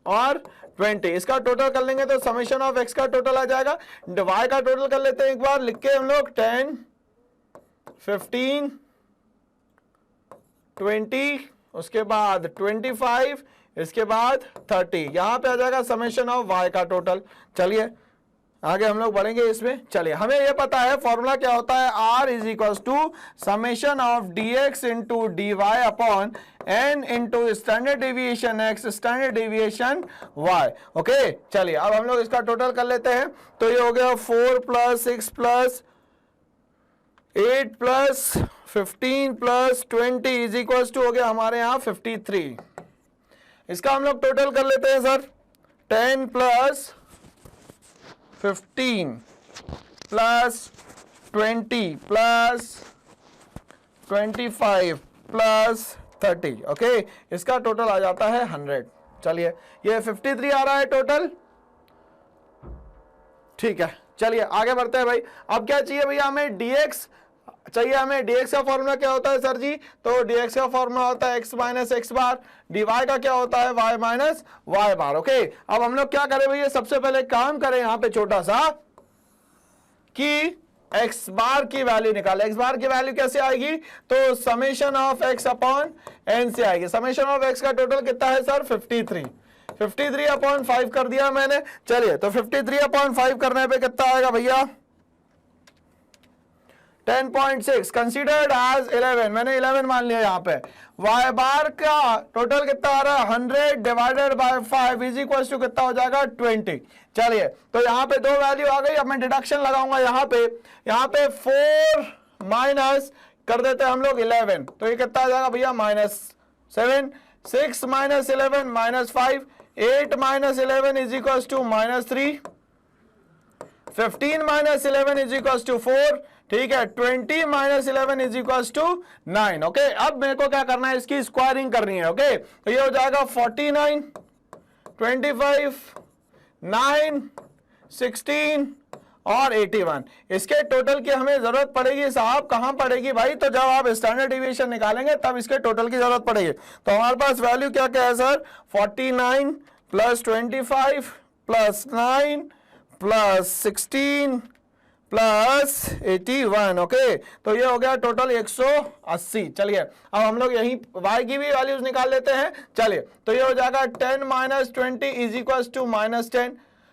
और 20, इसका टोटल कर लेंगे तो समेशन ऑफ x का टोटल आ जाएगा। y का टोटल कर लेते हैं एक बार, लिख के हम लोग 10 15 20, उसके बाद 25, इसके बाद 30, यहां पे आ जाएगा समेशन ऑफ y का टोटल। चलिए आगे हम लोग बढ़ेंगे इसमें। चलिए, हमें यह पता है फॉर्मूला क्या होता है, r is equal to summation of dx into dy upon n into standard deviation x standard deviation y। Okay, चलिए अब हम लोग इसका टोटल कर लेते हैं। तो ये हो गया 4 plus 6 plus 8 plus 15 plus 20 is equal to हो गया हमारे यहाँ 53। इसका हम लोग टोटल कर लेते हैं sir, 10 plus 15 plus 20 plus 25 plus 30। Okay, इसका टोटल आ जाता है 100। चलिए, ये 53 आ रहा है टोटल, ठीक है। चलिए आगे बढ़ते हैं भाई। अब क्या चाहिए भैया, हमें dx चाहिए। हमें dx का फॉर्मूला क्या होता है सर जी, तो dx का फॉर्मूला होता है x माइनस एक्स बार, dy का क्या होता है y माइनस वाई बार। ओके, अब हम लोग क्या करें भैया, सबसे पहले काम करें यहाँ पे छोटा सा कि x बार की वैल्यू निकाले। x बार की वैल्यू कैसे आएगी, तो summation of x upon n से आएगी। समेशन ऑफ x का टोटल कितना है सर, 53। 53 अपॉन 5 कर दिया मैंने। चलिए, तो 53 अपॉन 5 करने पे कितना आएगा भैया, 10.6 कंसीडर्ड एज 11, मैंने 11 मान लिया यहाँ पे। y बार का टोटल कितना आ रहा है, 100 divided by 5 is equal to कितना हो जाएगा, 20। चलिए, तो यहाँ पे दो वैल्यू आ गई। अब मैं डिडक्शन लगाऊंगा यहाँ पे 4 माइनस कर देते हैं हम लोग 11, तो ये कितना आ जाएगा भैया, -7। 6 minus 11 -5, 8 minus 11 is equal to -3, 15 minus 11 is equal to 4, ठीक है। 20 minus 11 is equal to 9। Okay, अब मेरे को क्या करना है, इसकी स्क्वायरिंग करनी है। ओके, तो ये हो जाएगा 49 25 9 16 और 81। इसके टोटल की हमें जरूरत पड़ेगी साहब, कहां पड़ेगी भाई, तो जब आप स्टैंडर्ड डिवीजन निकालेंगे तब इसके टोटल की जरूरत पड़ेगी। तो हमारे पास वैल्यू क्या क्या है sir, 49 plus 25 plus 9 plus 16 plus 81। Okay, तो ये हो गया टोटल 180। चलिए, अब हम लोग यही y की भी वैल्यूज निकाल लेते हैं। चलिए, तो ये हो जाएगा 10 minus 20 is equal to -10,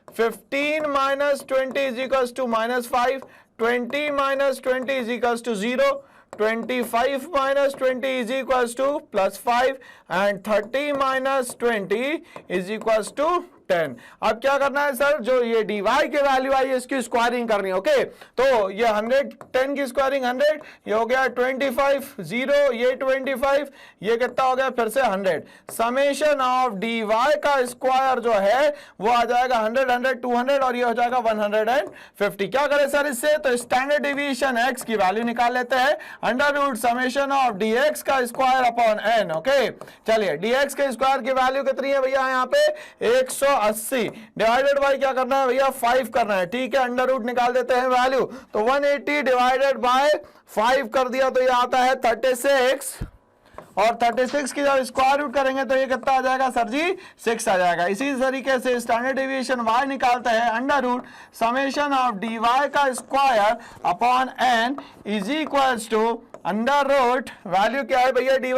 15 minus 20 is equal to -5, 20 minus 20 is equals to 0, 25 minus 20 is equals to plus 5 and 30 minus 20 is equals to 10। अब क्या करना है सर, जो ये dy के वैल्यू आई है इसकी स्क्वायरिंग करनी है। ओके, तो ये 100, 10 की स्क्वायरिंग 100, ये हो गया 25, 0, ये 25, ये कितना हो गया फिर से 100। समेशन ऑफ dy का स्क्वायर जो है वो आ जाएगा 100, 100, 200 और ये हो जाएगा 150। क्या करें सर इससे, तो स्टैंडर्ड डेविएशन x की वैल्यू निकाल लेते हैं, under root summation of dx का स्क्वायर अपॉन n। ओके, चलिए dx के स्क्वायर की वैल्यू कितनी है भैया, यहाँ पे 180 डिवाइडेड बाय क्या करना है भैया 5 करना है। ठीक है, अंडर रूट निकाल देते हैं वैल्यू, तो 180 डिवाइडेड बाय 5 कर दिया तो ये आता है 36 और 36 की जब स्क्वायर रूट करेंगे तो ये कितना आ जाएगा सर जी 6 आ जाएगा। इसी तरीके से स्टैंडर्ड डेविएशन y निकालते हैं, under root summation of dy का square upon n is equals to under root value क्या है भैया dy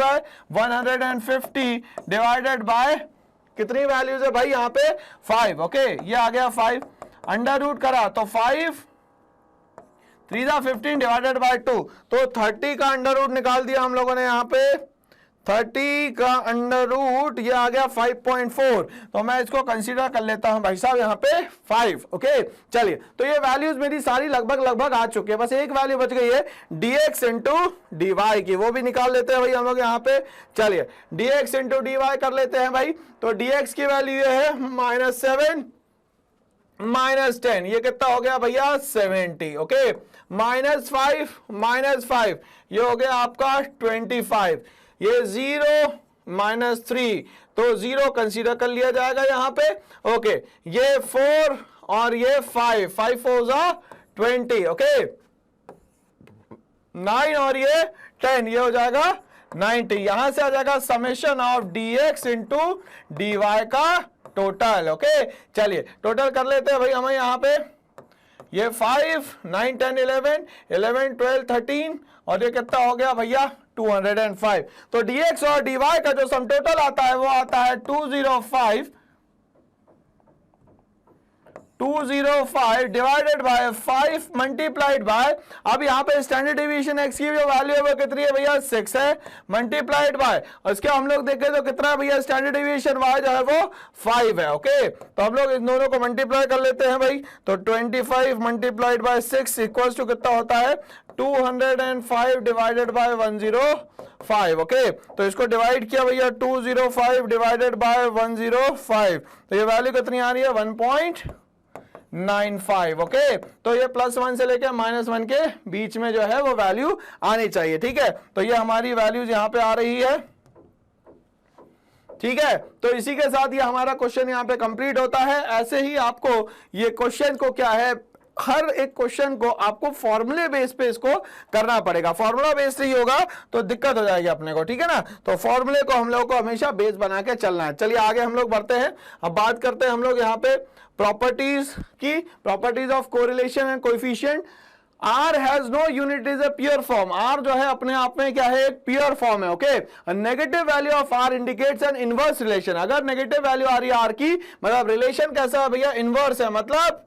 150 डिवाइडेड बाय कितनी वैल्यूज है भाई यहाँ पे 5। ओके, ये आ गया 5, अंडर रूट करा तो 5 3 15 डिवाइडेड बाय 2, तो 30 का अंडर रूट निकाल दिया हम लोगों ने यहाँ पे, 30 का अंडर रूट ये आ गया 5.4, तो मैं इसको कंसीडर कर लेता हूं भाई साहब यहाँ पे 5। ओके, चलिए तो ये वैल्यूज मेरी सारी लगभग आ चुकी है, बस एक वैल्यू बच गई है dx इंटू dy की, वो भी निकाल लेते हैं भाई हम लोग यहाँ पे। चलिए dx इंटू dy कर लेते हैं भाई, तो dx की वैल्यू ये है -7 -10, ये कितना हो गया भैया 70। ओके, -5 ये हो गया आपका 25, ये 0 -3 तो 0 कंसीडर कर लिया जाएगा यहाँ पे। ओके, ये 4 और ये 5 4 जा 20। ओके, 9 और ये 10, ये हो जाएगा 90। यहां से आ जाएगा summation of dx into dy का टोटल। ओके, चलिए टोटल कर लेते हैं भाई हमें यहाँ पे, ये 5 9 10 11 11 12 13 और ये कितना हो गया भैया 205। तो dx और dy का जो सम टोटल आता है वो आता है 205 डिवाइडेड बाय 5 मल्टीप्लाइड बाय, अब यहाँ पे स्टैंडर्ड डेविएशन x की जो वैल्यू है वो कितनी है भैया 6 है, मल्टीप्लाइड बाय और इसके हम लोग देखें तो कितना है भैया स्टैंडर्ड डेविएशन y जो है वो 5 है। ओके, तो हम लोग इन दोनों को मल्टीप्लाई कर लेते हैं भाई, तो 25 मल्टीप्लाइड बाय 6 इक्वल्स टू कितना होता है 205 डिवाइडेड बाय 105। ओके, तो इसको डिवाइड किया भैया 205 डिवाइडेड बाय 105, तो ये वैल्यू कितनी आ रही है 1.95। ओके, तो ये +1 से लेकर -1 के बीच में जो है वो वैल्यू आनी चाहिए। ठीक है, तो ये हमारी वैल्यूज यहां पे आ रही है। ठीक है, तो इसी के साथ ये हमारा क्वेश्चन यहाँ पे कंप्लीट होता है। ऐसे ही आपको ये क्वेश्चन को क्या है, हर एक क्वेश्चन को आपको फॉर्मूले बेस पे इसको करना पड़ेगा, फॉर्मूला बेस नहीं होगा तो दिक्कत हो जाएगी अपने को। ठीक है ना, तो फॉर्मूले को हम लोग को हमेशा बेस बना के चलना है। चलिए आगे हम लोग बढ़ते हैं, अब बात करते हैं हम लोग यहाँ पे प्रॉपर्टीज की, properties of correlation and coefficient. R has no unit is a pure form, R जो है अपने आप में क्या है एक प्योर फॉर्म है। Okay, negative value of R indicates N inverse relation. अगर नेगेटिव वैल्यू आ रही है R की, मतलब रिलेशन कैसा है भैया इनवर्स है, मतलब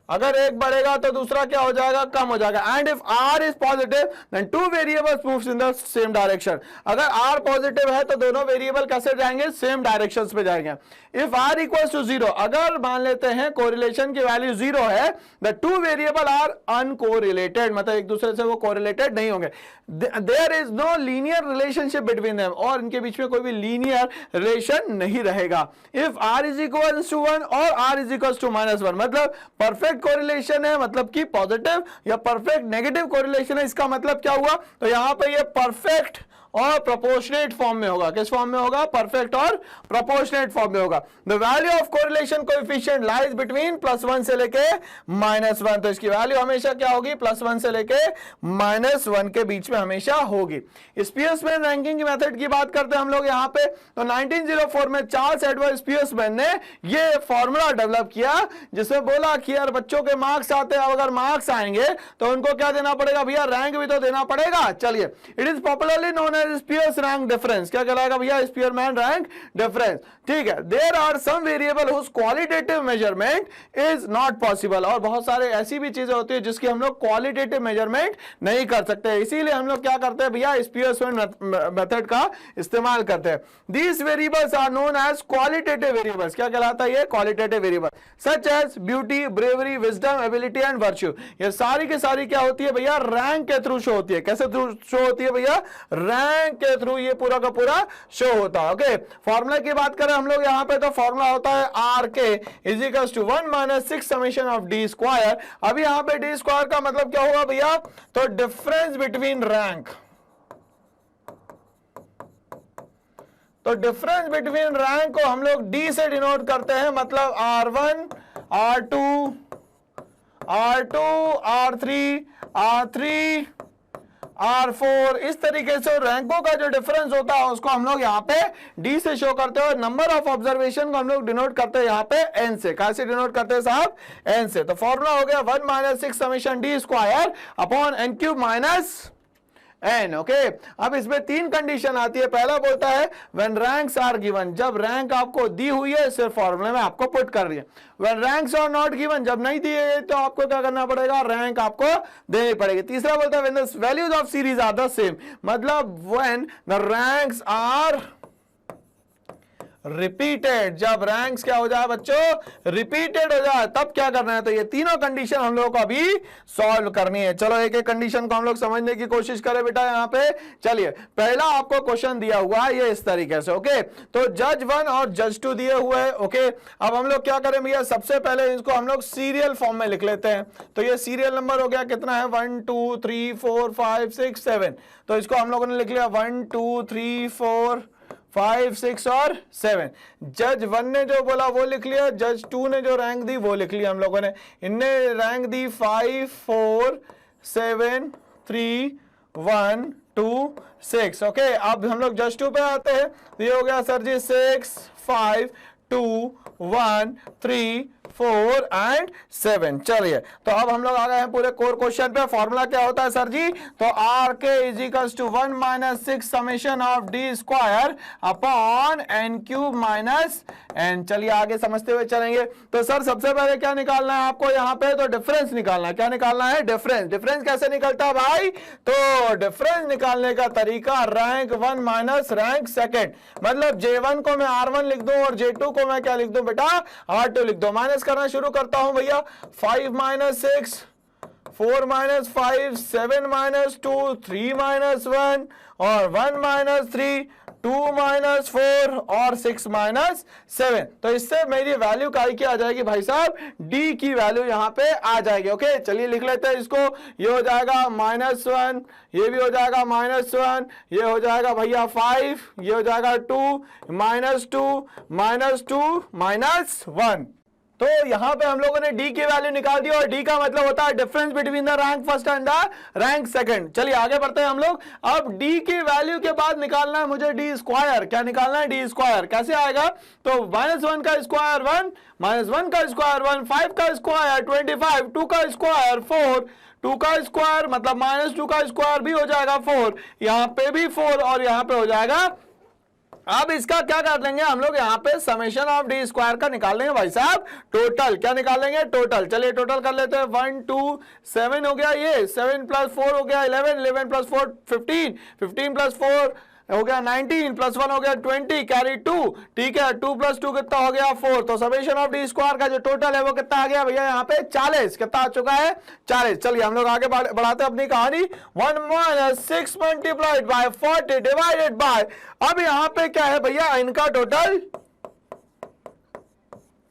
अगर एक बढ़ेगा तो दूसरा क्या हो जाएगा कम हो जाएगा। And if R is positive then two variables moves in the same direction. अगर R पॉजिटिव है तो दोनों वेरिएबल कैसे जाएंगे सेम डायरेक्शंस पे जाएंगे। इफ R इक्वल्स टू 0, अगर मान लेते हैं कोरिलेशन की वैल्यू 0 है, the two variable are uncorrelated, मतलब एक दूसरे से वो कोरिलेटेड नहीं होंगे। There is no linear relationship between them, और इनके बीच में कोई भी लीनियर रिलेशन नहीं रहेगा। If R is equals to 1 और R इज इक्वल्स टू -1, मतलब परफेक्ट कोरिलेशन है, मतलब कि पॉजिटिव, या परफेक्ट नेगेटिव कोरिलेशन है, इसका मतलब क्या हुआ, तो यहां पे ये परफेक्ट और प्रोपोर्शनेट फॉर्म में होगा। किस फॉर्म में होगा, परफेक्ट और प्रोपोर्शनेट फॉर्म में होगा। The value of correlation coefficient lies between +1 से लेके -1, तो इसकी वैल्यू हमेशा क्या होगी +1 से लेके -1 के बीच में हमेशा होगी। स्पीयर्समैन रैंकिंग की मेथड की बात करते हैं हम लोग यहाँ पे, तो 1904 में चार्ल्स एडवर्ड स्पीयर्समैन ने ये फॉर्मूला डेवलप किया, जिसमें बोला कि यार बच्चों के मार्क्स आते हैं, अगर मार्क्स आएंगे तो उनको क्या देना पड़ेगा भैया, रैंक भी तो देना पड़ेगा। चलिए, it is popularly known as Spears rank difference. क्या कहलाएगा भैया? Spearman rank difference. ठीक है, there are some variable whose qualitative measurement is not possible. और बहुत सारे ऐसी भी चीजें होती है जिसकी हम लोग क्वालिटेटिव मेजरमेंट नहीं कर सकते, इसीलिए हम लोग क्या करते हैं भैया? स्पीयरमैन मेथड का इस्तेमाल करते हैं। These variables are known as qualitative variables. क्या कहलाता है ये? Qualitative variable. Such as beauty, bravery, wisdom, ability and virtue. ये सारी की सारी क्या होती है भैया? रैंक के थ्रू शो होती है। कैसे थ्रू शो होती है भैया? रैंक के थ्रू ये पूरा का पूरा शो होता है। ओके, फॉर्मूला की बात करें हम लोग यहाँ पे, तो फॉर्मूला होता है R K is equals to 1 minus 6 summation of D square. अब यहाँ पे डी स्क्वायर का मतलब क्या होगा भैया? तो डिफरेंस बिटवीन रैंक, तो डिफरेंस बिटवीन रैंक को हम लोग डी से डिनोट करते हैं, मतलब R1, R2, R2, R3, R3, R4, इस तरीके से रैंकों का जो डिफरेंस होता है उसको हम लोग यहाँ पे D से शो करते हैं। नंबर ऑफ ऑब्जर्वेशन को हम लोग डिनोट करते हैं यहाँ पे N से। कैसे डिनोट करते हैं साहब? N से। तो फॉर्मूला हो गया 1 minus 6 summation D square upon N cube minus N। Okay, अब इसमें तीन कंडीशन आती है। पहला बोलता है व्हेन रैंक्स आर गिवन, जब रैंक आपको दी हुई है, सिर्फ फॉर्मूले में आपको पुट कर रही है। When ranks are not given, जब नहीं दिए गए तो आपको क्या करना पड़ेगा? रैंक आपको देनी पड़ेगी। तीसरा बोलता है when the values of series are the same, मतलब when the ranks are repeated, जब रैंक्स क्या हो जाए बच्चों? रिपीटेड हो जाए, तब क्या करना है? तो ये तीनों कंडीशन हम लोगों को अभी सॉल्व करनी है। चलो एक एक कंडीशन को हम लोग समझने की कोशिश करें बेटा। यहाँ पे चलिए, पहला आपको क्वेश्चन दिया हुआ है ये इस तरीके से। ओके, तो जज 1 और जज 2 दिए हुए हैं। ओके, अब हम लोग क्या करें भैया? सबसे पहले इसको हम लोग सीरियल फॉर्म में लिख लेते हैं। तो ये सीरियल नंबर हो गया, कितना है? 1 2 3 4 5 6 7। तो इसको हम लोगों ने लिख लिया 1 2 3 4 5 6 और 7। जज 1 ने जो बोला वो लिख लिया, जज 2 ने जो रैंक दी वो लिख लिया हम लोगों ने। इनने रैंक दी 5 4 7 3 1 2 6। ओके, अब हम लोग जज 2 पे आते हैं। तो ये हो गया सर जी 6 5 2 1 3 4 एंड 7। चलिए, तो अब हम लोग आ गए हैं पूरे कोर क्वेश्चन पे। फॉर्मूला क्या होता है सर जी? तो R K is equals to 1 minus 6 summation of D square upon N cube minus N. चलिए आगे समझते हुए चलेंगे। तो सर सबसे पहले क्या निकालना है आपको यहाँ पे? तो डिफरेंस निकालना है। क्या निकालना है? डिफरेंस। डिफरेंस कैसे निकलता है भाई? तो डिफरेंस निकालने का तरीका रैंक 1 माइनस रैंक सेकेंड, मतलब J1 को मैं R1 लिख दूं और J2 को मैं क्या लिख दूं बेटा? R2 लिख दो। माइनस करना शुरू करता हूं भैया। 5 माइनस 6, 4 माइनस 5, 7 माइनस 2, 3 माइनस 1 और 1 माइनस 3, 2 माइनस 4 और 6 माइनस 7। तो इससे मेरी वैल्यू काय की आ जाएगी भाई साहब? डी की वैल्यू यहाँ पे आ जाएगी। ओके, चलिए लिख लेते हैं इसको। ये हो जाएगा -1, ये भी हो जाएगा -1, ये हो जाएगा भैया 5, ये हो जाएगा 2 -2 -2 -1। तो यहां पे हम लोगों ने डी की वैल्यू निकाल दी, और डी का मतलब होता है difference between the rank first and the rank second. चलिए आगे बढ़ते हैं हम लोग। अब डी की वैल्यू के बाद निकालना है मुझे डी स्क्वायर। क्या निकालना है? D square. कैसे आएगा? तो -1 का स्क्वायर 1, -1 का स्क्वायर 1, 5 का स्क्वायर 25, 2 का स्क्वायर 4, 2 का स्क्वायर मतलब -2 का स्क्वायर भी हो जाएगा 4, यहां पे भी 4 और यहां पे हो जाएगा। अब इसका क्या कर लेंगे हम लोग? यहाँ पे समेशन ऑफ डी स्क्वायर का निकाल लेंगे भाई साहब टोटल। क्या निकालेंगे? टोटल। चलिए टोटल कर लेते हैं। 1 2 7 हो गया, ये 7 प्लस 4 हो गया 11, 11 प्लस 4 15, 15 प्लस 4 हो गया 19, प्लस 1 हो गया 20, कैरी 2। ठीक है, 2 प्लस 2 कितना हो गया? 4। तो समेशन ऑफ डी स्क्वायर का जो टोटल है वो कितना आ गया भैया? यहाँ पे 40। कितना आ चुका है? 40। चलिए हम लोग आगे बढ़ाते हैं अपनी कहानी। 1 minus 6 multiplied bye 40 divided by, अब यहाँ पे क्या है भैया? इनका टोटल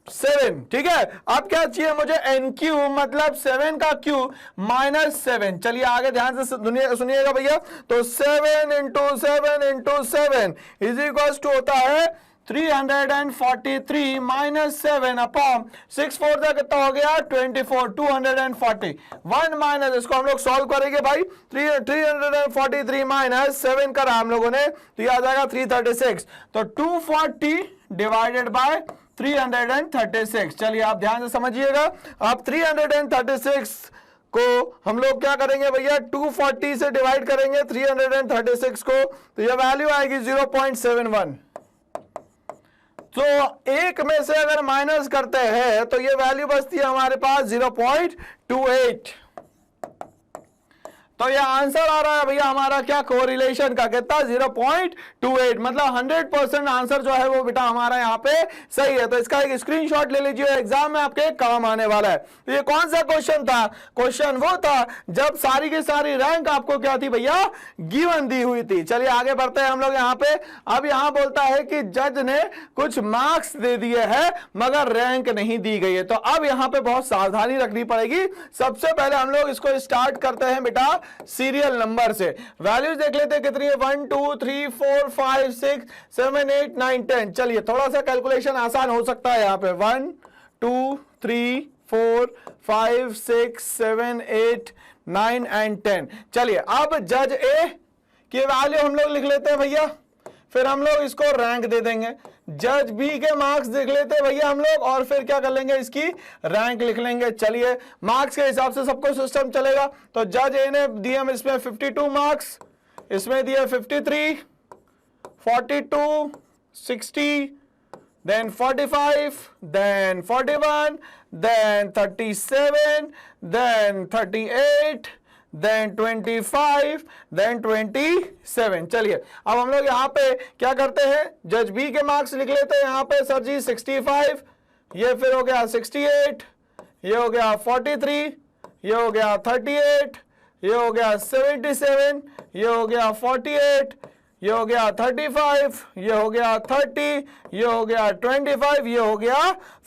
7। ठीक है, अब क्या चाहिए मुझे? एन क्यू मतलब 7 का क्यू -7। चलिए आगे ध्यान से सुनिएगा भैया। तो 7 into 7 into 7 is equal to होता है 343 -7 अपॉन 6 4 का कितना हो गया? 24, 240। 1 माइनस, इसको हम लोग सॉल्व करेंगे भाई। 343 माइनस 7 करा हम लोगों ने, तो ये आ जाएगा 336। तो 240 डिवाइडेड बाय 336। चलिए आप ध्यान से समझिएगा। अब 336 को हम लोग क्या करेंगे भैया 240 से डिवाइड करेंगे 336 को, तो ये वैल्यू आएगी 0.71। तो एक में से अगर माइनस करते हैं तो ये वैल्यू बचती है हमारे पास 0.28। तो ये आंसर आ रहा है भैया हमारा क्या कोरिलेशन का, कितना 0.28, मतलब 100% आंसर जो है वो बेटा हमारा यहाँ पे सही है। तो इसका एक स्क्रीनशॉट ले लीजिए, एग्जाम में आपके काम आने वाला है। तो ये कौन सा क्वेश्चन था? क्वेश्चन वो था जब सारी की सारी रैंक आपको क्या थी भैया, गिवन दी हुई थी। चलिए आगे बढ़ते हैं हम लोग यहाँ पे। अब यहाँ बोलता है कि जज ने कुछ मार्क्स दे दिए हैं मगर रैंक नहीं दी गई है। तो अब यहाँ पे बहुत सावधानी रखनी पड़ेगी। सबसे पहले हम लोग इसको स्टार्ट करते हैं बेटा सीरियल नंबर से। वैल्यूज देख लेते हैं कितनी है, 1 2 3 4 5 6 7 8 9 10। चलिए थोड़ा सा कैलकुलेशन आसान हो सकता है यहाँ पे, 1 2 3 4 5 6 7 8 9 एंड 10। चलिए अब जज ए की वैल्यू हम लोग लिख लेते हैं भैया, फिर हम लोग इसको रैंक दे देंगे। जज बी के मार्क्स देख लेते हैं भैया हम लोग, और फिर क्या कर लेंगे, इसकी रैंक लिख लेंगे। चलिए मार्क्स के हिसाब से सबको सिस्टम चलेगा। तो जज ए ने दिए हम इसमें 52 मार्क्स, इसमें दिए 53, 42, 60, then 45, then 41, then 37, then 38, then 25, then 27। चलिए अब हम लोग यहाँ पे क्या करते हैं, जज बी के मार्क्स लिख लेते हैं यहाँ पे। सर जी 65, ये फिर हो गया 68, ये हो गया 43, ये हो गया 38, ये हो गया 77, ये हो गया 48, ये हो गया 35, ये हो गया 30, ये हो गया 25, ये हो गया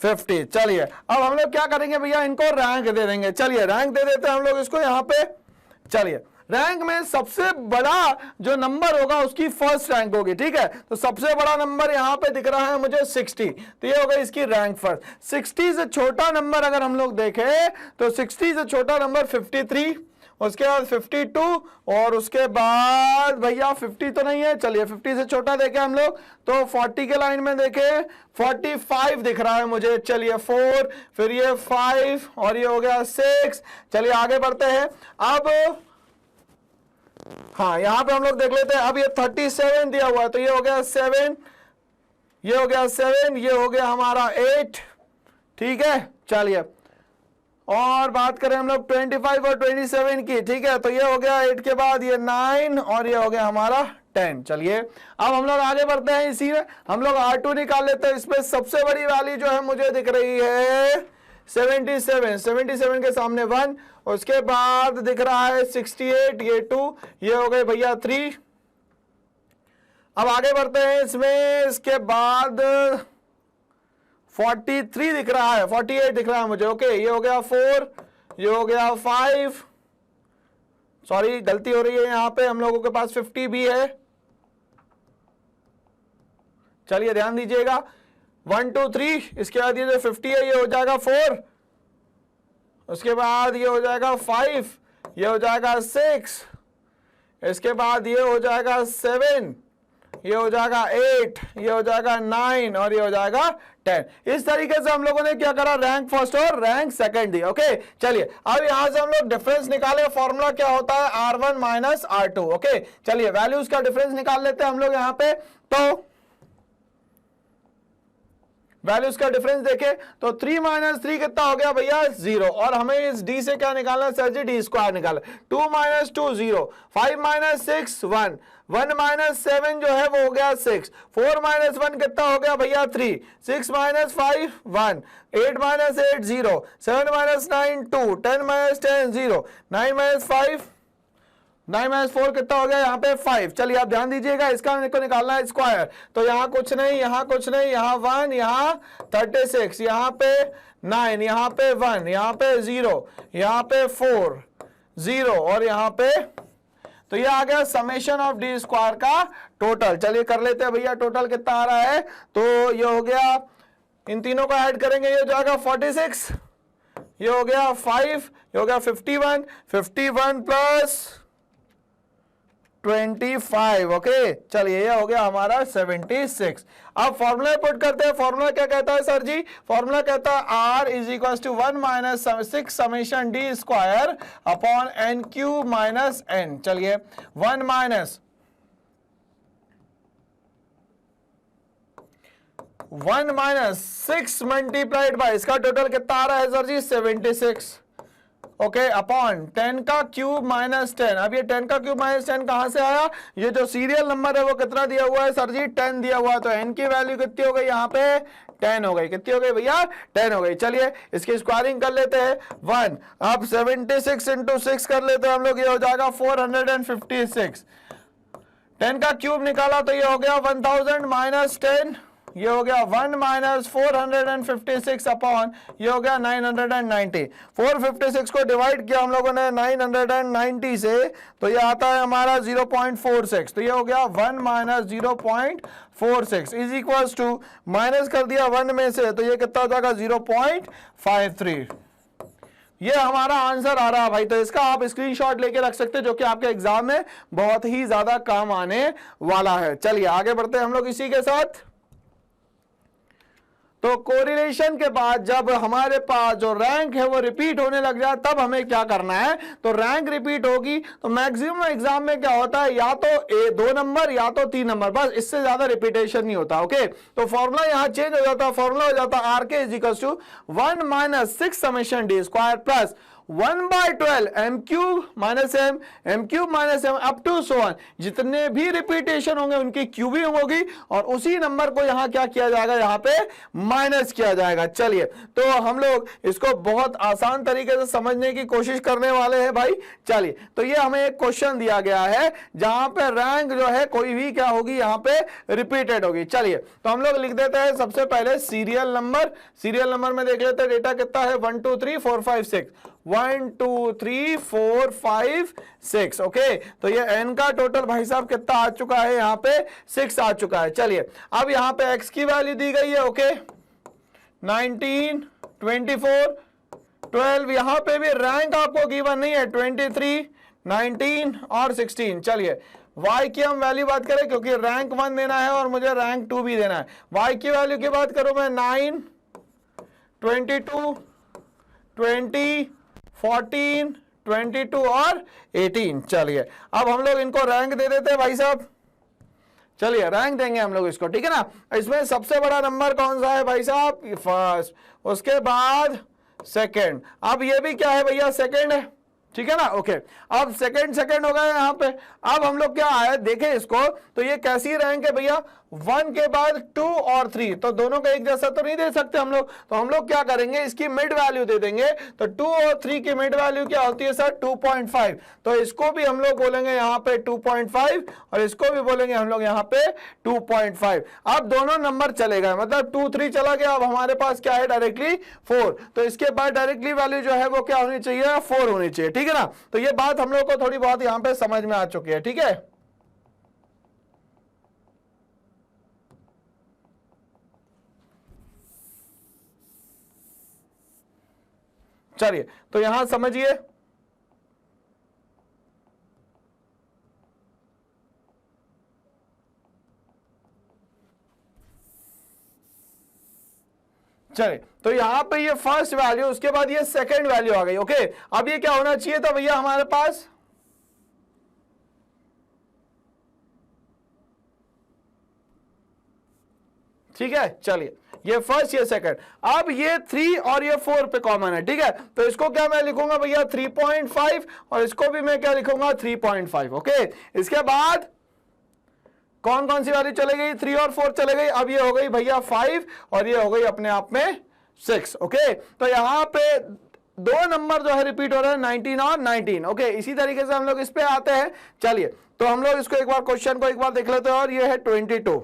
50। चलिए अब हम लोग क्या करेंगे भैया, इनको रैंक दे देंगे। चलिए रैंक दे देते हैं हम लोग इसको यहाँ पे। चलिए रैंक में सबसे बड़ा जो नंबर होगा उसकी फर्स्ट रैंक होगी, ठीक है। तो सबसे बड़ा नंबर यहाँ पे दिख रहा है मुझे 60, तो ये होगा इसकी रैंक फर्स्ट। 60 से छोटा नंबर अगर हम लोग देखें तो 60 से छोटा नंबर 53, उसके बाद 52, और उसके बाद भैया 50 तो नहीं है। चलिए 50 से छोटा देखें हम लोग तो 40 के लाइन में देखें 45 दिख रहा है मुझे। चलिए 4, फिर ये 5, और ये हो गया 6। चलिए आगे बढ़ते हैं। अब हाँ यहां पे हम लोग देख लेते हैं। अब ये 37 दिया हुआ है, तो ये हो गया 7, ये हो गया 7, ये हो गया हमारा 8, ठीक है। चलिए और बात करें हम लोग 25 और 27 की, ठीक है। तो ये हो गया 8 के बाद ये 9, और ये हो गया हमारा 10। चलिए अब हम लोग आगे बढ़ते हैं। इसी में हम लोग R2 निकाल लेते हैं। इसमें सबसे बड़ी वैल्यू जो है मुझे दिख रही है 77, 77 के सामने 1, उसके बाद दिख रहा है 68, ये 2, ये हो गए भैया 3। अब आगे बढ़ते हैं इसमें, इसके बाद 43 दिख रहा है, 48 दिख रहा है मुझे, ओके। ये हो गया 4, ये हो गया 5, सॉरी गलती हो रही है यहाँ पे, हम लोगों के पास 50 भी है। चलिए ध्यान दीजिएगा, 1 2 3, इसके बाद ये जो 50 है ये हो जाएगा 4, उसके बाद ये हो जाएगा 5, ये हो जाएगा 6, इसके बाद ये हो जाएगा 7, ये हो जाएगा 8, ये हो जाएगा 9, और ये हो जाएगा 10। इस तरीके से हम लोगों ने क्या करा, रैंक फर्स्ट और रैंक सेकंड दी, ओके। चलिए अब यहां से हम लोग डिफरेंस निकाले। फॉर्मूला क्या होता है, R1 माइनस R2, ओके। चलिए वैल्यूज का डिफरेंस निकाल लेते हैं हम लोग यहाँ पे। तो वैल्यूज का डिफरेंस देखें तो 3 माइनस 3 कितना हो गया भैया, 0, और हमें इस d से क्या निकालना है सर जी, d स्क्वायर निकालना। 2 माइनस 2 0, 5 माइनस 6 1, 1 माइनस 7 जो है वो हो गया 6, 4 माइनस 1 कितना हो गया भैया 3, 6 minus 5 1, 8 minus 8 0, 7 minus 9 2, 10 minus 10 0, 9 minus 5 9 minus 4 कितना हो गया यहाँ पे 5। चलिए आप ध्यान दीजिएगा, इसका मेरे को निकालना है स्क्वायर। तो यहाँ कुछ नहीं, यहाँ कुछ नहीं, यहाँ 1, यहाँ 36, यहाँ पे 9, यहाँ पे 1, यहाँ पे 0, यहाँ पे 4 0, और यहाँ पे, तो ये आ गया समेशन ऑफ डी स्क्वायर का टोटल। चलिए कर लेते हैं भैया, टोटल कितना आ रहा है। तो ये हो गया, इन तीनों को ऐड करेंगे, ये हो जाएगा 46, ये हो गया 5, ये हो गया 51, 51 प्लस 25, ओके। चलिए ये हो गया हमारा 76। अब फॉर्मूला पुट करते हैं। फॉर्मूला क्या कहता है सर जी? फॉर्मूला कहता है R is equal to 1 minus 6 summation D square upon N cube minus N. चलिए 1 माइनस 6 मल्टीप्लाइड बाय इसका टोटल कितना आ रहा है सर जी? 76। ओके अपॉन 10 का क्यूब माइनस 10। अब ये 10 का क्यूब माइनस 10 कहां से आया? ये जो सीरियल नंबर है वो कितना दिया हुआ है सर जी? 10 दिया हुआ है। तो n की वैल्यू कितनी हो गई यहाँ पे? 10 हो गई। कितनी हो गई भैया? 10 हो गई। चलिए इसकी स्क्वायरिंग कर लेते हैं 1। अब 76 इंटू 6 कर लेते हैं हम लोग, ये हो जाएगा 456। 10 का क्यूब निकाला तो ये हो गया 1000 माइनस 10, ये हो गया 1 माइनस 456 अपॉन ये हो गया 990। 456 को डिवाइड किया हम लोगों ने 990 से, तो ये आता है हमारा 0.46। तो ये हो गया 1 minus 0.46 is equals to, minus कर दिया 1 में से तो ये कितना हो जाएगा? 0.53। ये हमारा आंसर आ रहा है भाई। तो इसका आप स्क्रीनशॉट लेके रख सकते हैं, जो कि आपके एग्जाम में बहुत ही ज्यादा काम आने वाला है। चलिए आगे बढ़ते हैं हम लोग इसी के साथ। तो कोरिलेशन के बाद जब हमारे पास जो रैंक है वो रिपीट होने लग जाए तब हमें क्या करना है? तो रैंक रिपीट होगी तो मैक्सिमम एग्जाम में क्या होता है, या तो 2 नंबर या तो 3 नंबर, बस इससे ज्यादा रिपीटेशन नहीं होता। ओके तो फॉर्मूला यहां चेंज हो जाता है। फॉर्मूला हो जाता है R K is equal to 1 minus 6 summation D square plus 1/12 m cube minus m cube minus m up to so on. जितने भी रिपीटेशन होंगे उनकी क्यूबिंग होगी और उसी नंबर को यहां क्या किया जाएगा? यहां पे माइनस किया जाएगा। चलिए तो हम लोग इसको बहुत आसान तरीके से समझने की कोशिश करने वाले हैं भाई। चलिए तो ये हमें एक क्वेश्चन दिया गया है जहां पे रैंक जो है कोई भी क्या होगी? यहां पे रिपीटेड होगी। चलिए तो हम लोग लिख देते हैं सबसे पहले सीरियल नंबर। सीरियल नंबर में देख लेते हैं डेटा कितना है? 1 2 3 4 5 6। 1 2 3 4 5 6। ओके तो ये n का टोटल भाई साहब कितना आ चुका है? यहाँ पे 6 आ चुका है। चलिए अब यहाँ पे x की वैल्यू दी गई है। ओके 19 24 12। यहाँ पे भी रैंक आपको गिवन नहीं है, 23 19 और 16। चलिए y की हम वैल्यू बात करें क्योंकि रैंक 1 देना है और मुझे रैंक 2 भी देना है। y की वैल्यू की बात करूं मैं 9 22 20 14 22 और 18। चलिए अब हम लोग इनको रैंक दे देते हैं भाई साहब। चलिए रैंक देंगे हम लोग इसको, ठीक है ना। इसमें सबसे बड़ा नंबर कौन सा है भाई साहब? फर्स्ट, उसके बाद सेकंड। अब ये भी क्या है भैया? सेकंड है, ठीक है ना। ओके अब सेकंड हो गए यहाँ पे। अब हम लोग क्या आया देखें इसको, तो ये कैसी रैंक है भैया? 1 के बाद 2 और 3, तो दोनों का एक जैसा तो नहीं दे सकते हम लोग। तो हम लोग क्या करेंगे? इसकी मिड वैल्यू दे देंगे। तो 2 और 3 की मिड वैल्यू क्या होती है सर? 2.5। तो इसको भी हम लोग बोलेंगे यहाँ पे 2.5 और इसको भी बोलेंगे हम लोग यहाँ पे 2.5। अब दोनों नंबर चले गए, मतलब 2 3 चला गया। अब हमारे पास क्या है? डायरेक्टली 4। तो इसके बाद डायरेक्टली वैल्यू जो है वो क्या होनी चाहिए? 4 होनी चाहिए, ठीक है ना। तो ये बात हम लोग को थोड़ी बहुत यहाँ पे समझ में आ चुकी है, ठीक है। चलिए तो यहां समझिए। चलिए तो यहां पे ये फर्स्ट वैल्यू, उसके बाद ये सेकंड वैल्यू आ गई। ओके अब ये क्या होना चाहिए था भैया हमारे पास? ठीक है चलिए ये फर्स्ट ये सेकंड। अब ये 3 और ये 4 पे कॉमन है, ठीक है। तो इसको क्या मैं लिखूंगा भैया? 3.5 और इसको भी मैं क्या लिखूंगा? 3.5। ओके इसके बाद कौन कौन सी वैल्यू चले गई? 3 और 4 चले गई। अब ये हो गई भैया 5 और ये हो गई अपने आप में 6। ओके तो यहां पे 2 नंबर जो है रिपीट हो रहे हैं, 19 और 19। ओके इसी तरीके से हम लोग इस पे आते हैं। चलिए तो हम लोग इसको एक बार क्वेश्चन को एक बार देख लेते हैं। और ये है 22,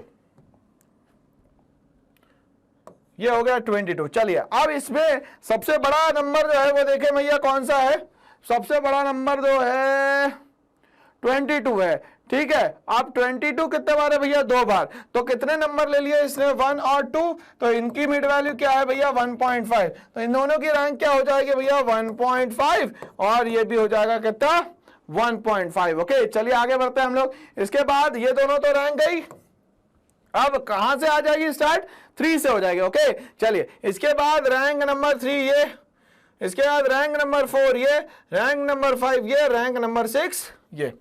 ये हो गया 22। चलिए अब इसमें सबसे बड़ा नंबर जो है वो देखें भैया कौन सा है? सबसे बड़ा नंबर जो है 22 है, ठीक है। अब 22 कितने बार है भैया? 2 बार। तो कितने नंबर ले लिए इसने? 1 और 2। तो इनकी मिड वैल्यू क्या है भैया? 1.5। तो इन दोनों की रैंक क्या हो जाएगी भैया? 1.5 और ये भी हो जाएगा कितना? 1.5। ओके चलिए आगे बढ़ते हैं हम लोग। इसके बाद ये दोनों तो रैंक गई, अब कहां से आ जाएगी स्टार्ट, 3 से हो जाएगी। ओके चलिए, इसके बाद रैंक नंबर 3 ये, इसके बाद रैंक नंबर 4 ये, रैंक नंबर 5 ये, रैंक नंबर 6 ये।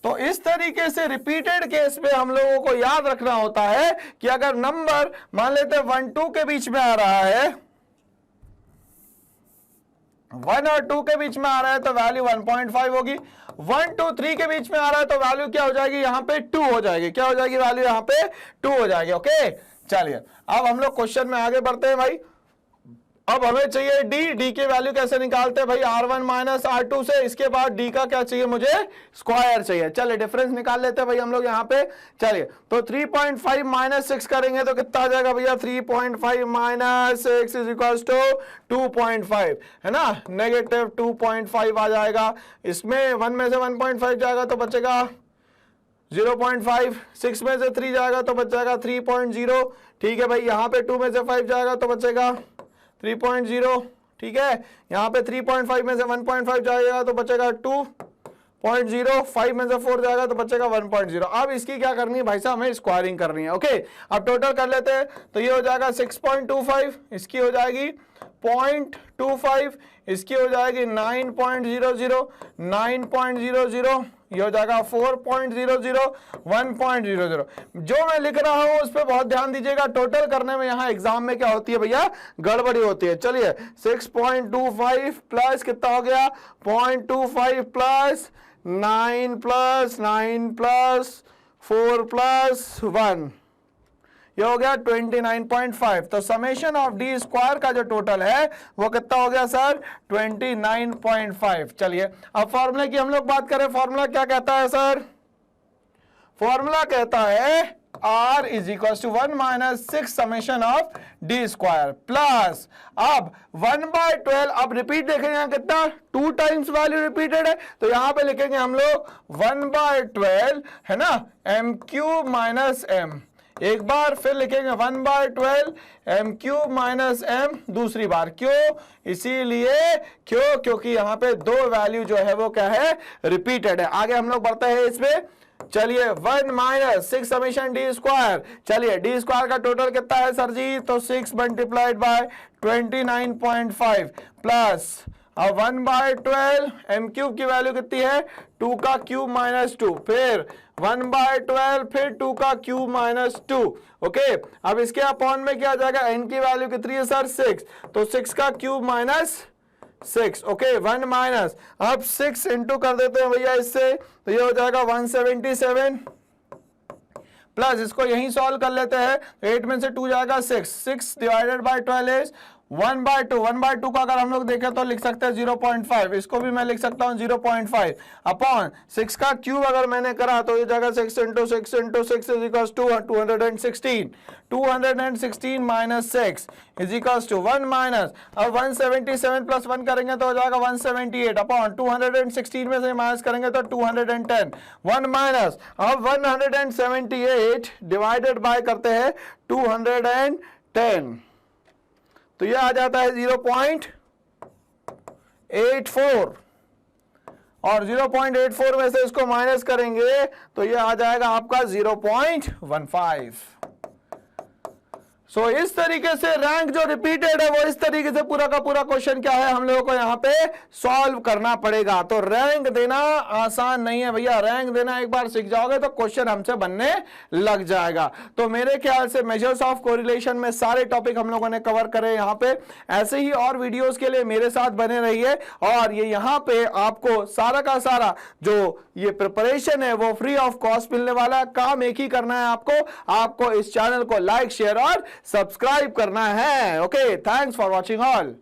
तो इस तरीके से रिपीटेड केस पे हम लोगों को याद रखना होता है कि अगर नंबर मान लेते 1 2 के बीच में आ रहा है, 1 और 2 के बीच में आ रहा है तो वैल्यू 1.5 होगी। 1 2 3 के बीच में आ रहा है तो वैल्यू क्या हो जाएगी, यहां पे 2 हो जाएगी। क्या हो जाएगी वैल्यू, यहां पे 2 हो जाएगी। ओके चलिए, अब हम लोग क्वेश्चन में आगे बढ़ते हैं भाई। अब हमें चाहिए डी की वैल्यू कैसे निकालते हैं भाई, R1 माइनस R2 से। इसके बाद डी का क्या चाहिए, मुझे स्क्वायर चाहिए। चलिए डिफरेंस निकाल लेते हैं भाई हम लोग यहाँ पे। चलिए तो 3.5 माइनस 6 करेंगे तो कितना आ जाएगा भैया, 3.5 माइनस 6 इज इक्वल टू 2.5 है ना, नेगेटिव 2.5 आ जाएगा। इसमें 1 में से 1.5 जाएगा तो बचेगा 0.5, 6 में से 3 जाएगा तो बच जाएगा 3.0। ठीक है भाई, यहाँ पे 2 में से 5 जाएगा तो बचेगा 3.0। ठीक है, यहाँ पे 3.5 में से 1.5 जाएगा तो बचेगा 2.0, 5 में से 4 जाएगा तो बचेगा 1.0। अब इसकी क्या करनी है भाई साहब, हमें स्क्वायरिंग करनी है। ओके अब टोटल कर लेते हैं तो ये हो जाएगा 6.25, इसकी हो जाएगी 0.25, इसकी हो जाएगी 9.00, 9.00, ये हो जाएगा 4.00, 1.00। जो मैं लिख रहा हूं उस पर बहुत ध्यान दीजिएगा, टोटल करने में यहां एग्जाम में क्या होती है भैया, गड़बड़ी होती है। चलिए 6.25 प्लस कितना हो गया, 0.25 प्लस 9 प्लस 9 प्लस 4 प्लस 1, ये हो गया 29.5। तो समेशन ऑफ डी स्क्वायर का जो टोटल है वो कितना हो गया सर, 29.5। चलिए अब फॉर्मूले की हम लोग बात करें, फॉर्मूला क्या कहता है सर, फॉर्मूला कहता है R is equal to 1 minus 6 summation of D square plus, अब 1/12। अब रिपीट देखेंगे कितना, 2 टाइम्स वैल्यू रिपीटेड है तो यहां पे लिखेंगे हम लोग 1/12 है ना, m क्यूब माइनस m। एक बार फिर लिखेंगे 1/12 m क्यूब माइनस m दूसरी बार। क्यों, इसीलिए क्यों, क्योंकि यहां पे 2 वैल्यू जो है वो क्या है, रिपीटेड है। आगे हम लोग बढ़ते हैं इसमें। चलिए 1 माइनस 6 समेशन डी स्क्वायर, चलिए डी स्क्वायर का टोटल कितना है सर जी, तो 6 मल्टीप्लाइड बाय 29.5 प्लस, अब 1/12 m क्यूब की वैल्यू कितनी है, 2 का क्यूब माइनस 2, फिर 1/12 फिर 2 का क्यूब माइनस 2। ओके अब इसके अपॉन में क्या आ जाएगा, n की वैल्यू कितनी है सर 6, तो 6 का क्यूब माइनस 6। ओके 1 माइनस, अब 6 इंटू कर देते हैं भैया इससे, तो ये हो जाएगा 177 प्लस, इसको यहीं सॉल्व कर लेते हैं, 8 में से 2 जाएगा 6 डिवाइडेड बाय 12 इज 1/2। 1/2 का अगर हम लोग देखें तो लिख सकते हैं 0.5, इसको भी मैं लिख सकता हूं 0.5 अपॉन 6 का क्यूब अगर मैंने करा तो ये जगह 6 into 6 into 6 is equal to 216, 216 minus 6 is equal to 1 minus, अब 177 प्लस 1 करेंगे तो हो जाएगा 178 अपॉन 216 में से माइनस करेंगे तो 210, 1 माइनस, अब 178 डिवाइडेड बाय करते हैं 210, तो यह आ जाता है 0.84 और 0.84 में से इसको माइनस करेंगे तो यह आ जाएगा आपका 0.15। सो इस तरीके से रैंक जो रिपीटेड है वो इस तरीके से पूरा का पूरा क्वेश्चन क्या है, हम लोगों को यहाँ पे सॉल्व करना पड़ेगा। तो रैंक देना आसान नहीं है भैया, रैंक देना एक बार सीख जाओगे तो क्वेश्चन हमसे बनने लग जाएगा। तो मेरे ख्याल से मेजर्स ऑफ कोरिलेशन में सारे टॉपिक हम लोगों ने कवर करे यहाँ पे। ऐसे ही और वीडियोस के लिए मेरे साथ बने रहिए, और ये यहाँ पे आपको सारा का सारा जो ये प्रिपरेशन है वो फ्री ऑफ कॉस्ट मिलने वाला है। काम एक ही करना है आपको इस चैनल को लाइक शेयर और सब्सक्राइब करना है। Okay, thanks for watching all.